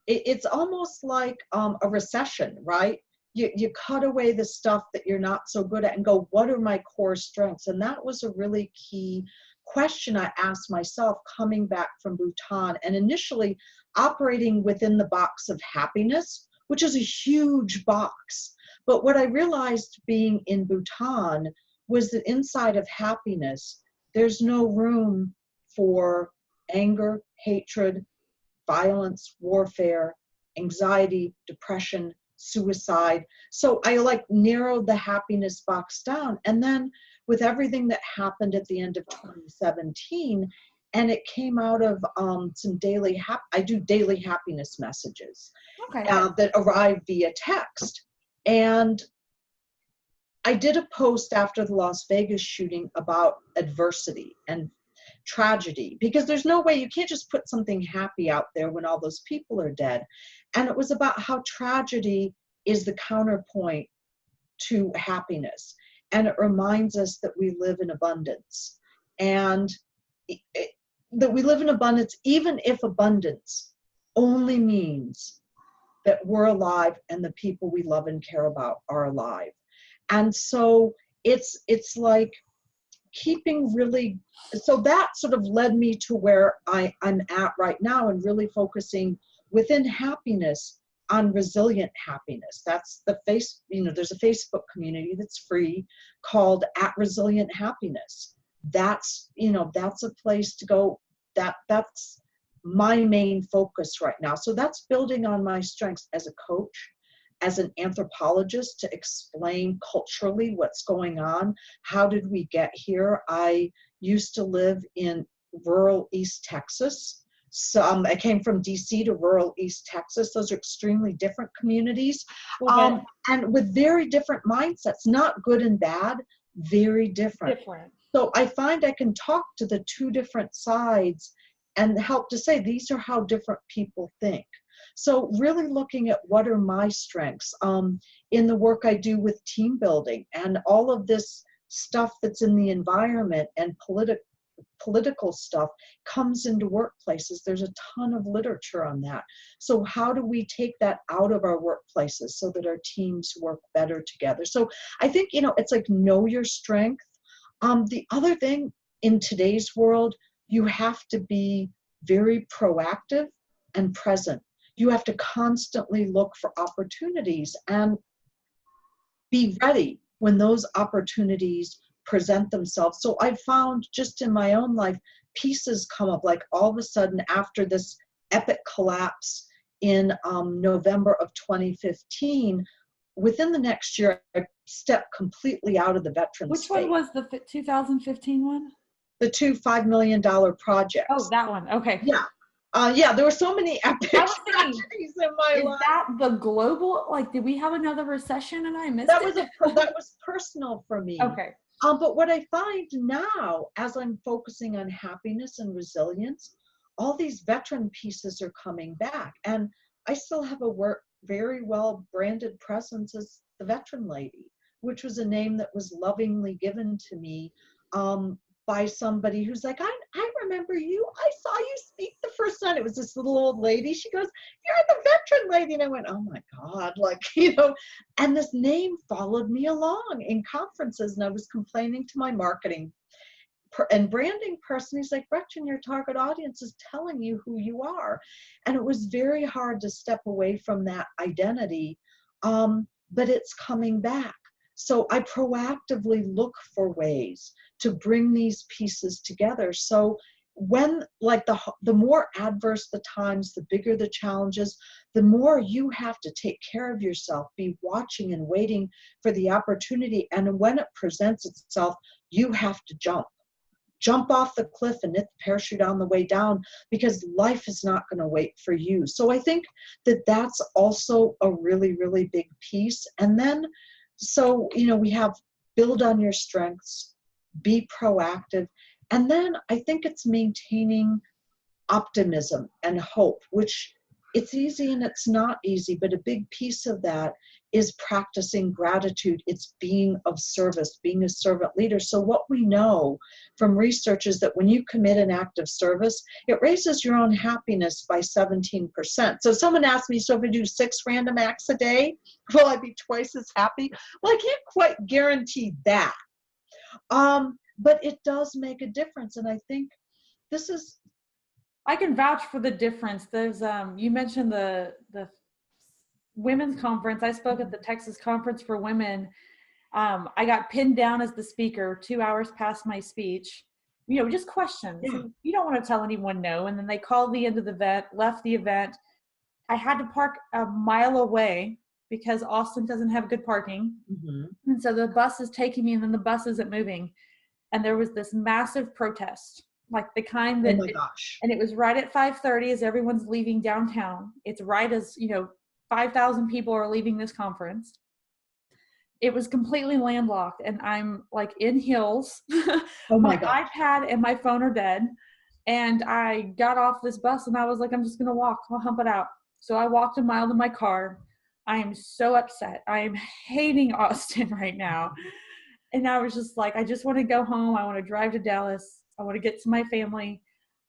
it's almost like a recession, right? You cut away the stuff that you're not so good at and go, what are my core strengths? And that was a really key question I asked myself coming back from Bhutan, and initially operating within the box of happiness, which is a huge box. But what I realized being in Bhutan was that inside of happiness, there's no room for anger, hatred, violence, warfare, anxiety, depression, suicide. So I narrowed the happiness box down. And then with everything that happened at the end of 2017, and it came out of some daily, I do daily happiness messages that arrive via text. And I did a post after the Las Vegas shooting about adversity and tragedy, because there's no way, you can't just put something happy out there when all those people are dead. And it was about how tragedy is the counterpoint to happiness. And it reminds us that we live in abundance, and that we live in abundance, even if abundance only means that we're alive and the people we love and care about are alive. And so it's like keeping really, so that sort of led me to where I'm at right now, and really focusing within happiness on resilient happiness. That's the there's a Facebook community that's free called @Resilient Happiness. That's, that's a place to go. That's my main focus right now. So that's building on my strengths as a coach, as an anthropologist, to explain culturally what's going on. How did we get here? I used to live in rural East Texas. So I came from DC to rural East Texas. Those are extremely different communities, and with very different mindsets, not good and bad, very different. So I find I can talk to the 2 different sides and help to say, these are how different people think. So really looking at what are my strengths in the work I do with team building and all of this stuff that's in the environment and political stuff comes into workplaces. There's a ton of literature on that. So how do we take that out of our workplaces so that our teams work better together? So I think, it's like, know your strength. The other thing in today's world, you have to be very proactive and present. You have to constantly look for opportunities and be ready when those opportunities present themselves. So I found just in my own life, pieces come up, like all of a sudden after this epic collapse in November of 2015, within the next year, I stepped completely out of the veteran Which space. one was the 2015 one? The two $5 million projects. Oh, that one. Okay. Yeah. Yeah, there were so many epic I was thinking, tragedies in my life. is that the global, like, did we have another recession and I missed That it? that was personal for me. Okay. But what I find now, as I'm focusing on happiness and resilience, all these veteran pieces are coming back. And I still have a very well branded presence as the veteran lady, which was a name that was lovingly given to me by somebody who's like, I remember you. I saw you speak the first time. It was this little old lady. She goes, "You're the veteran lady." And I went, "Oh my God," like, and this name followed me along in conferences. And I was complaining to my marketing and branding person. He's like, "Gretchen, your target audience is telling you who you are." And it was very hard to step away from that identity, but it's coming back. So I proactively look for ways to bring these pieces together. So when, like, the more adverse the times, the bigger the challenges, the more you have to take care of yourself, be watching and waiting for the opportunity. And when it presents itself, you have to jump off the cliff and hit the parachute on the way down, because life is not going to wait for you. So I think that that's also a really, really big piece. And then, so, we have build on your strengths, be proactive. And then I think it's maintaining optimism and hope, which it's easy and it's not easy, but a big piece of that is practicing gratitude. It's being of service, being a servant leader. So what we know from research is that when you commit an act of service, it raises your own happiness by 17%. So someone asked me, so if I do 6 random acts a day, will I be twice as happy? Well, I can't quite guarantee that. But it does make a difference. And I think this is, I can vouch for the difference. There's you mentioned the women's conference. I spoke at the Texas Conference for Women. I got pinned down as the speaker 2 hours past my speech. Just questions. Yeah. You don't want to tell anyone no. And then they called the end of the event, left the event. I had to park a mile away because Austin doesn't have good parking. mm-hmm. And so the bus is taking me and then the bus isn't moving. And there was this massive protest, like the kind that, oh my gosh. And it was right at 5:30 as everyone's leaving downtown. It's right as, 5,000 people are leaving this conference. It was completely landlocked and I'm like in hills. Oh my My gosh. iPad and my phone are dead. And I got off this bus and I was like, I'm just going to walk. I'll hump it out. So I walked a mile to my car. I am so upset. I am hating Austin right now. And I was just like, I just want to go home. I want to drive to Dallas. I want to get to my family.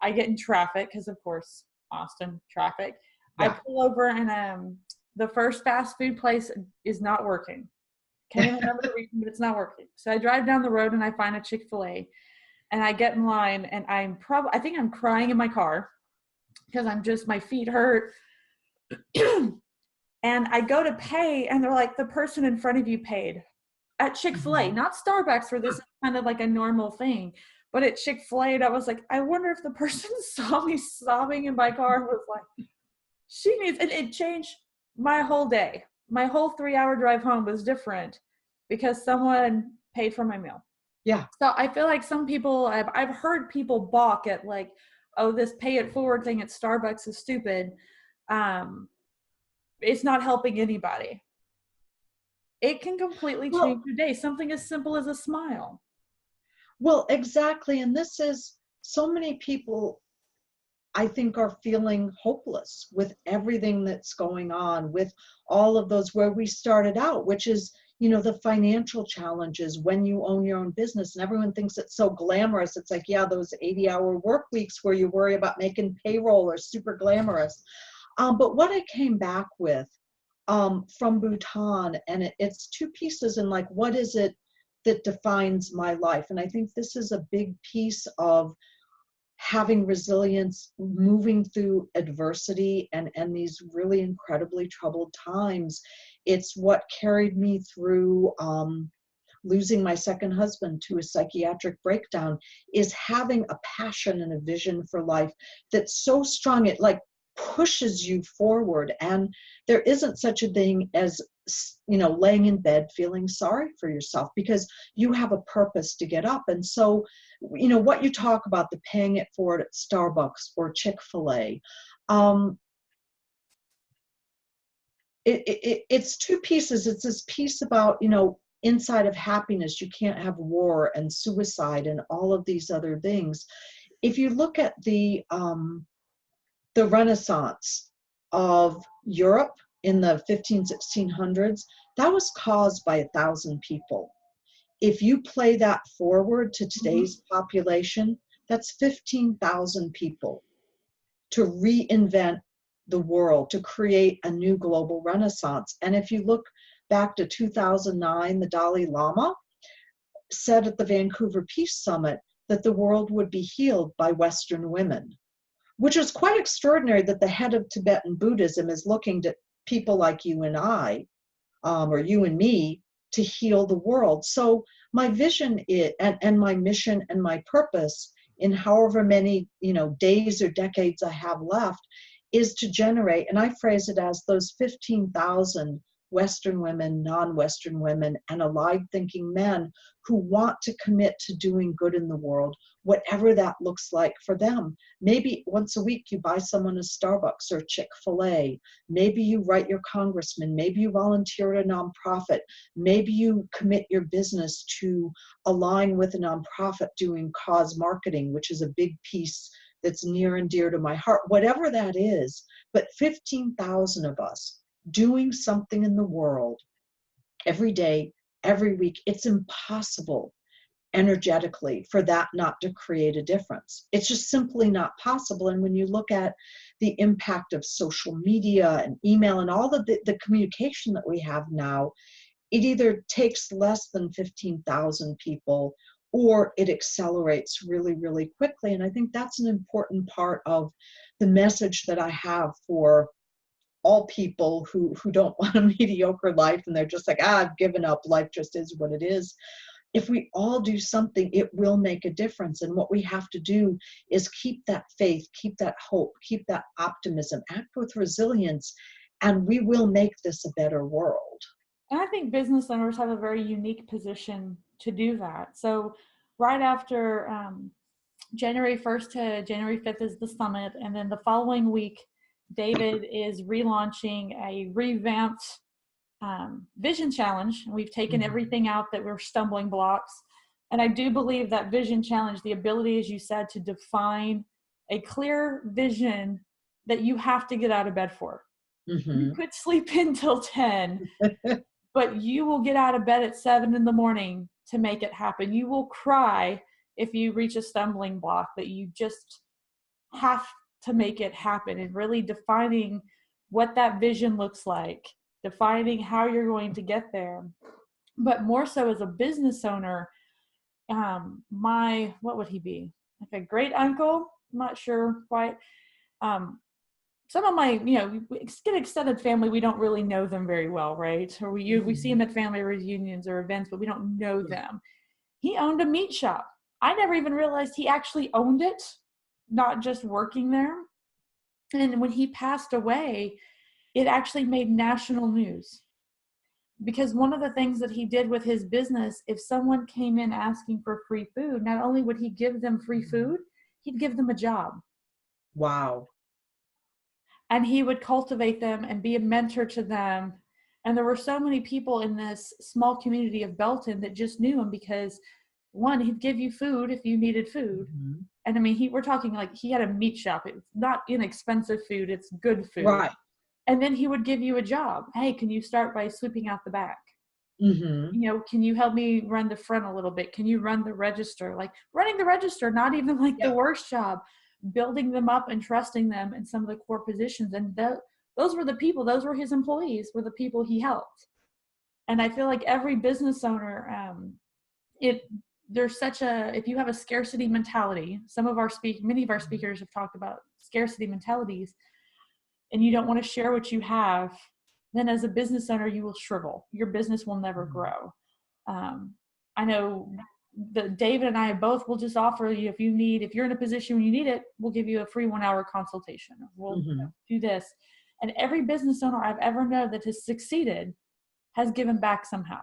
I get in traffic because, of course, Austin traffic. Yeah. I pull over and the first fast food place is not working. Can't even remember the reason, but it's not working. So I drive down the road and I find a Chick-fil-A and I get in line and I think I'm crying in my car because my feet hurt. And I go to pay and they're like, the person in front of you paid. At Chick-fil-A, not Starbucks, where this is kind of like a normal thing, but at Chick-fil-A, and I was like, I wonder if the person saw me sobbing in my car and was like, she needs, and it changed my whole day. My whole 3-hour drive home was different because someone paid for my meal. Yeah. So I feel like some people, I've heard people balk at like, oh, this pay it forward thing at Starbucks is stupid. It's not helping anybody. It can completely change your day. Something as simple as a smile. Well, exactly. And this is, so many people, I think, are feeling hopeless with everything that's going on, with all of those where we started out, which is, the financial challenges when you own your own business. And everyone thinks it's so glamorous. It's like, yeah, those 80-hour work weeks where you worry about making payroll are super glamorous. But what I came back with, from Bhutan, and it's 2 pieces, and like, what is it that defines my life? And I think this is a big piece of having resilience, moving through adversity and these really incredibly troubled times. It's what carried me through losing my second husband to a psychiatric breakdown, is having a passion and a vision for life that's so strong, it like pushes you forward. And there isn't such a thing as, laying in bed feeling sorry for yourself, because you have a purpose to get up. And so, what you talk about, the paying it forward at Starbucks or Chick-fil-A, it's two pieces. It's this piece about, inside of happiness, you can't have war and suicide and all of these other things. If you look at the Renaissance of Europe in the 1600s, that was caused by 1,000 people. If you play that forward to today's population, that's 15,000 people to reinvent the world, to create a new global renaissance. And if you look back to 2009, the Dalai Lama said at the Vancouver Peace Summit that the world would be healed by Western women, which is quite extraordinary that the head of Tibetan Buddhism is looking to people like you and I, or you and me, to heal the world. So my vision is, and my mission and my purpose in however many, days or decades I have left, is to generate, and I phrase it as those 15,000 Western women, non-Western women, and alive thinking men who want to commit to doing good in the world, whatever that looks like for them. Maybe once a week you buy someone a Starbucks or Chick-fil-A. Maybe you write your congressman. Maybe you volunteer at a nonprofit. Maybe you commit your business to align with a nonprofit doing cause marketing, which is a big piece that's near and dear to my heart. Whatever that is, but 15,000 of us doing something in the world every day, every week, it's impossible energetically for that not to create a difference. It's just simply not possible. And when you look at the impact of social media and email and all of the communication that we have now, it either takes less than 15,000 people or it accelerates really, really quickly. And I think that's an important part of the message that I have for all people who don't want a mediocre life and they're just like, I've given up, life just is what it is. If we all do something, it will make a difference. And what we have to do is keep that faith, keep that hope, keep that optimism, act with resilience, and we will make this a better world. And I think business owners have a very unique position to do that. So right after January 1st to January 5th is the summit. And then the following week, David is relaunching a revamped vision challenge. We've taken everything out that were stumbling blocks. And I do believe that vision challenge, the ability, as you said, to define a clear vision that you have to get out of bed for. You could sleep until 10, but you will get out of bed at 7 in the morning to make it happen. You will cry if you reach a stumbling block, that you just have to make it happen, and really defining what that vision looks like, defining how you're going to get there. But more so as a business owner, what would he be? Like a great uncle? I'm not sure quite. Some of my, we get extended family, we don't really know them very well, right? Or we see them at family reunions or events, but we don't know them. He owned a meat shop. I never even realized he actually owned it, not just working there. And when he passed away, it actually made national news. Because one of the things that he did with his business, if someone came in asking for free food, not only would he give them free food, he'd give them a job. Wow. And he would cultivate them and be a mentor to them. And there were so many people in this small community of Belton that just knew him because, one, he'd give you food if you needed food. And I mean, we're talking like he had a meat shop. It's not inexpensive food, it's good food. Right. And then he would give you a job. Hey, can you start by sweeping out the back? Can you help me run the front a little bit? Can you run the register? Like running the register, not even like the worst job, building them up and trusting them in some of the core positions. And those were the people, those were his employees, were the people he helped. And I feel like every business owner, there's such if you have a scarcity mentality, many of our speakers have talked about scarcity mentalities, and you don't want to share what you have, then as a business owner, you will shrivel. Your business will never grow. I know that David and I both will just offer you, if you're in a position where you need it, we'll give you a free 1 hour consultation. We'll do this. And every business owner I've ever known that has succeeded has given back somehow.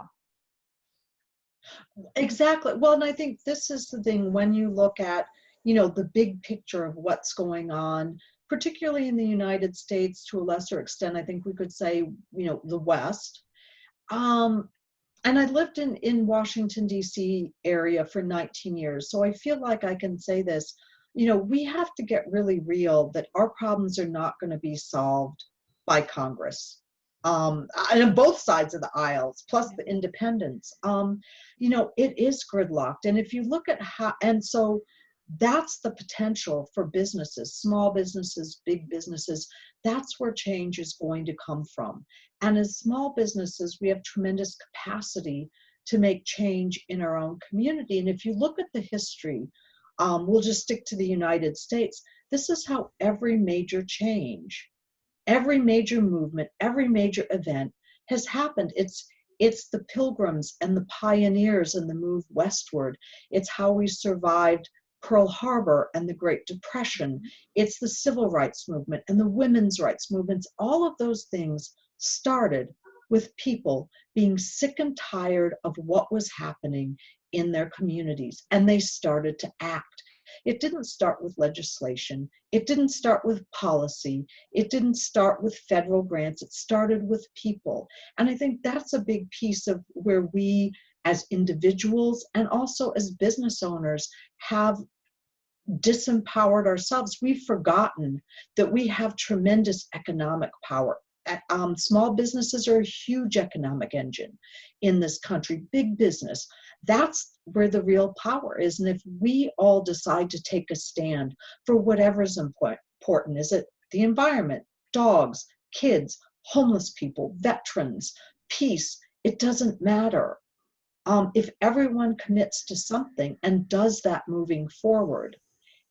Exactly. Well, and I think this is the thing when you look at, the big picture of what's going on, particularly in the United States, to a lesser extent, I think we could say, the West. And I lived in Washington, D.C. area for 19 years. So I feel like I can say this, we have to get really real that our problems are not going to be solved by Congress. And on both sides of the aisles, plus the independents, it is gridlocked. And if you look at and so that's the potential for businesses, small businesses, big businesses. That's where change is going to come from. And as small businesses, we have tremendous capacity to make change in our own community. And if you look at the history, we'll just stick to the United States. This is how every major change, every major movement, every major event has happened. It's the Pilgrims and the pioneers and the move westward. It's how we survived Pearl Harbor and the Great Depression. It's the civil rights movement and the women's rights movements. All of those things started with people being sick and tired of what was happening in their communities, and they started to act. It didn't start with legislation. It didn't start with policy. It didn't start with federal grants. It started with people. And I think that's a big piece of where we as individuals and also as business owners have disempowered ourselves. We've forgotten that we have tremendous economic power. Small businesses are a huge economic engine in this country, big business. That's where the real power is. And if we all decide to take a stand for whatever's important, is it the environment, dogs, kids, homeless people, veterans, peace, it doesn't matter. If everyone commits to something and does that moving forward,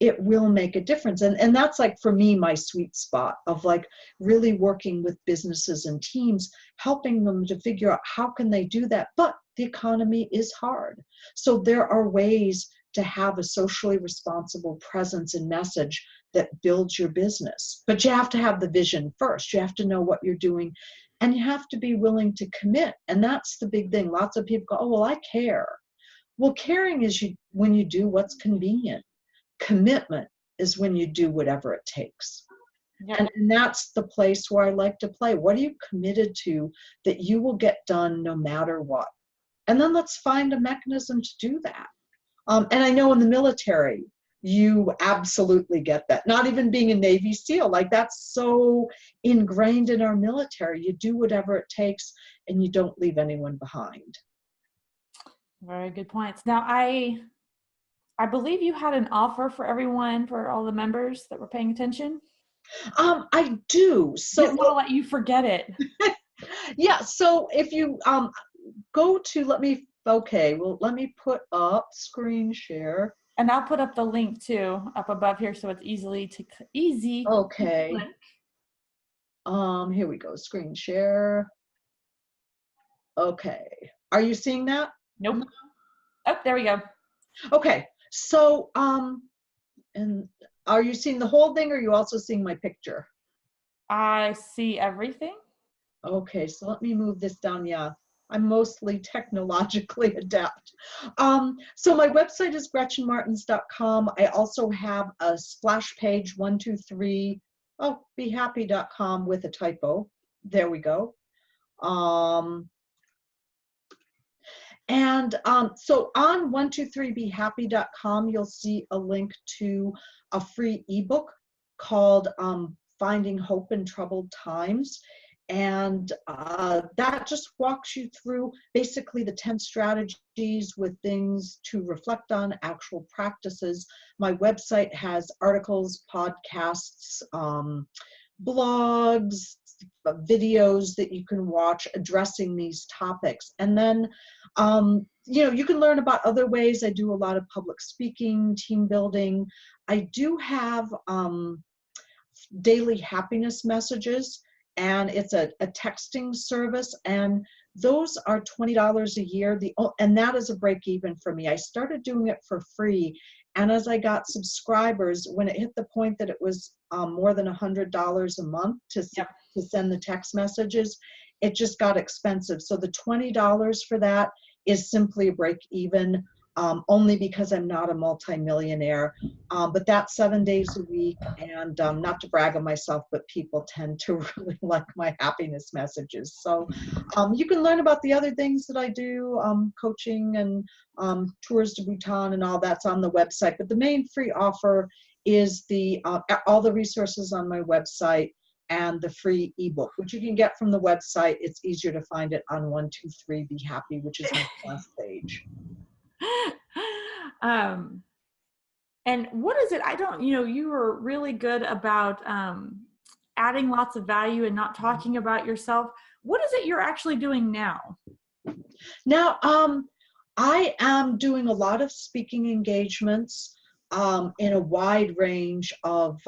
it will make a difference. And that's like, for me, my sweet spot of like really working with businesses and teams, helping them to figure out how can they do that. But the economy is hard. So there are ways to have a socially responsible presence and message that builds your business. But you have to have the vision first. You have to know what you're doing, and you have to be willing to commit. And that's the big thing. Lots of people go, oh, well, I care. Well, caring is when you do what's convenient. Commitment is when you do whatever it takes. Yep. And that's the place where I like to play. What are you committed to that you will get done no matter what? And then let's find a mechanism to do that. And I know in the military, you absolutely get that. Not even being a Navy SEAL, like that's so ingrained in our military. You do whatever it takes and you don't leave anyone behind. Very good points. Now, I believe you had an offer for everyone, for all the members that were paying attention. I do. So didn't want to let you forget it. Yeah. So if you go to, let me put up screen share. And I'll put up the link too up above here, so it's easy. Okay. Here we go. Screen share. Okay. Are you seeing that? Nope. Oh, there we go. Okay. So, and are you seeing the whole thing, or are you also seeing my picture? I see everything. Okay, so let me move this down. Yeah, I'm mostly technologically adept. So my website is GretchenMartens.com. I also have a splash page, 123, BeHappy.com with a typo. There we go. So on 123behappy.com, you'll see a link to a free ebook called Finding Hope in Troubled Times. And that just walks you through basically the 10 strategies with things to reflect on, actual practices. My website has articles, podcasts, blogs, videos that you can watch addressing these topics. And then, you can learn about other ways. I do a lot of public speaking, team building. I do have daily happiness messages, and it's a texting service. And those are $20 a year. And that is a break even for me. I started doing it for free. And as I got subscribers, when it hit the point that it was more than $100 a month to send the text messages, it just got expensive. So the $20 for that is simply a break even, only because I'm not a multimillionaire. But that's 7 days a week. And not to brag on myself, but people tend to really like my happiness messages. So you can learn about the other things that I do, coaching and tours to Bhutan and all that's on the website. But the main free offer is all the resources on my website and the free ebook, which you can get from the website. It's easier to find it on 123 Be Happy, which is my last page. And what is it? You were really good about adding lots of value and not talking about yourself. What is it you're actually doing now? Now, I am doing a lot of speaking engagements in a wide range of,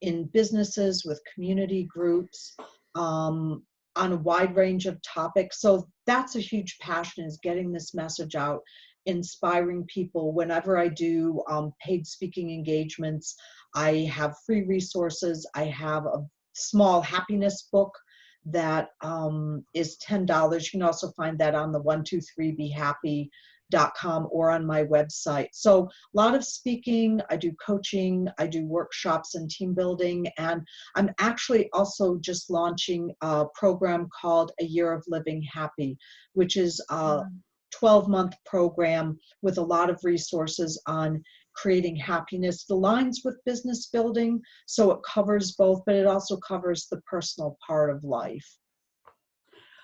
in businesses, with community groups, on a wide range of topics. So that's a huge passion, is getting this message out, inspiring people. Whenever I do paid speaking engagements, I have free resources. I have a small happiness book that is $10. You can also find that on the 123behappy.com or on my website. So a lot of speaking, I do coaching, I do workshops and team building, and I'm actually also just launching a program called A Year of Living Happy, which is a 12-month program with a lot of resources on creating happiness. The lines with business building, so it covers both, but it also covers the personal part of life.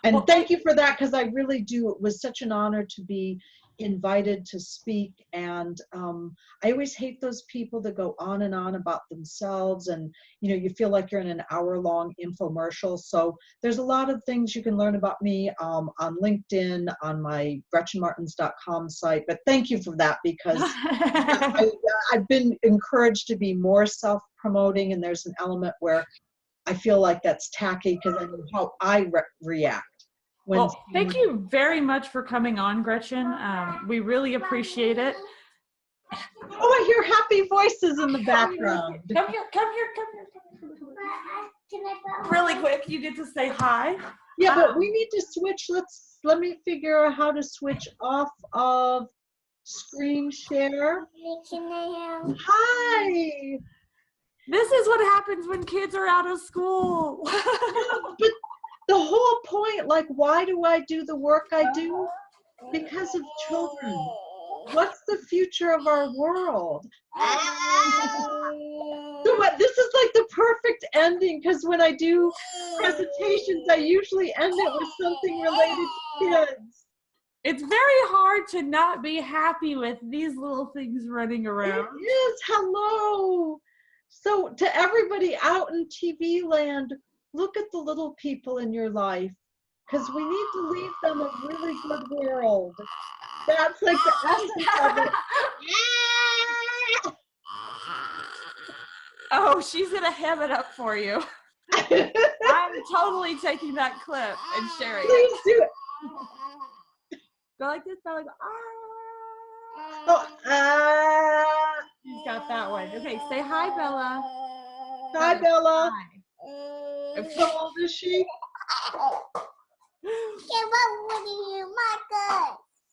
And thank you for that, because I really do. It was such an honor to be invited to speak. And I always hate those people that go on and on about themselves, and you feel like you're in an hour-long infomercial. So there's a lot of things you can learn about me on LinkedIn, on my GretchenMartens.com site. But thank you for that, because I've been encouraged to be more self-promoting, and there's an element where I feel like that's tacky, because I know how I react. Well, thank you very much for coming on, Gretchen. We really appreciate it. Oh, I hear happy voices in the background. Come here. Really quick, you get to say hi. Yeah, but we need to switch. Let me figure out how to switch off of screen share. Hi. This is what happens when kids are out of school. But the whole point, like, why do I do the work I do? Because of children. What's the future of our world? So this is like the perfect ending, because when I do presentations, I usually end it with something related to kids. It's very hard to not be happy with these little things running around. It is. Hello. So to everybody out in TV land, look at the little people in your life, because we need to leave them a really good world. That's like the essence of it. Oh, she's going to hem it up for you. I'm totally taking that clip and sharing it. Please do it. Go like this, go like, Oh, She's got that one. Okay, say hi, Bella. Hi, Bella. Hi. How old is she?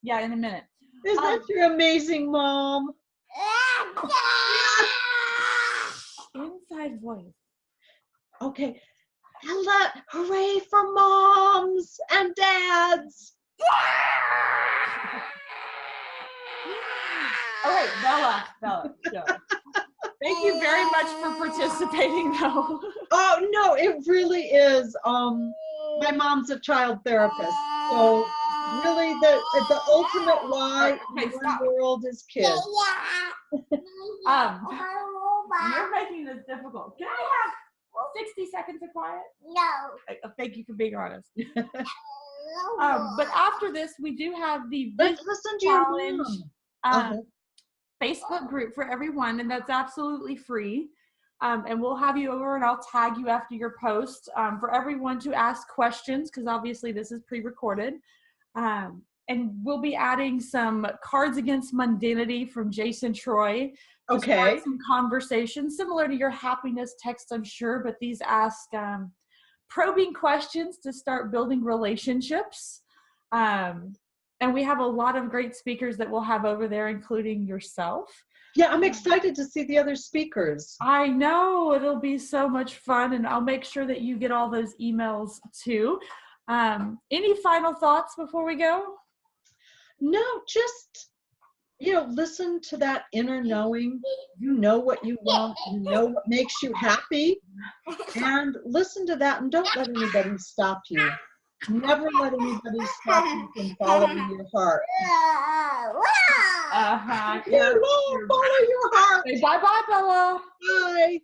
Yeah, in a minute. Is that your amazing mom? Inside voice. Okay. Hello. Hooray for moms and dads. All right, Bella, go. Thank you very much for participating, though. Oh, no, it really is. My mom's a child therapist, so really the ultimate why in the world is kids. You're making this difficult. Can I have 60 seconds of quiet? No. Thank you for being honest. But after this, we do have the Listen to challenge your mom. Facebook group for everyone, and that's absolutely free. And we'll have you over and I'll tag you after your post for everyone to ask questions, because obviously this is pre-recorded. And we'll be adding some Cards Against Mundanity from Jason Troy to start some conversation similar to your happiness text, I'm sure, but these ask probing questions to start building relationships. And we have a lot of great speakers that we'll have over there, including yourself. Yeah, I'm excited to see the other speakers. I know, it'll be so much fun, and I'll make sure that you get all those emails too. Any final thoughts before we go? No, just, listen to that inner knowing. You know what you want. You know what makes you happy. And listen to that, and don't let anybody stop you. Never let anybody stop you from following your heart. Uh-huh. Yeah, follow your heart. Say bye-bye, Bella. Bye.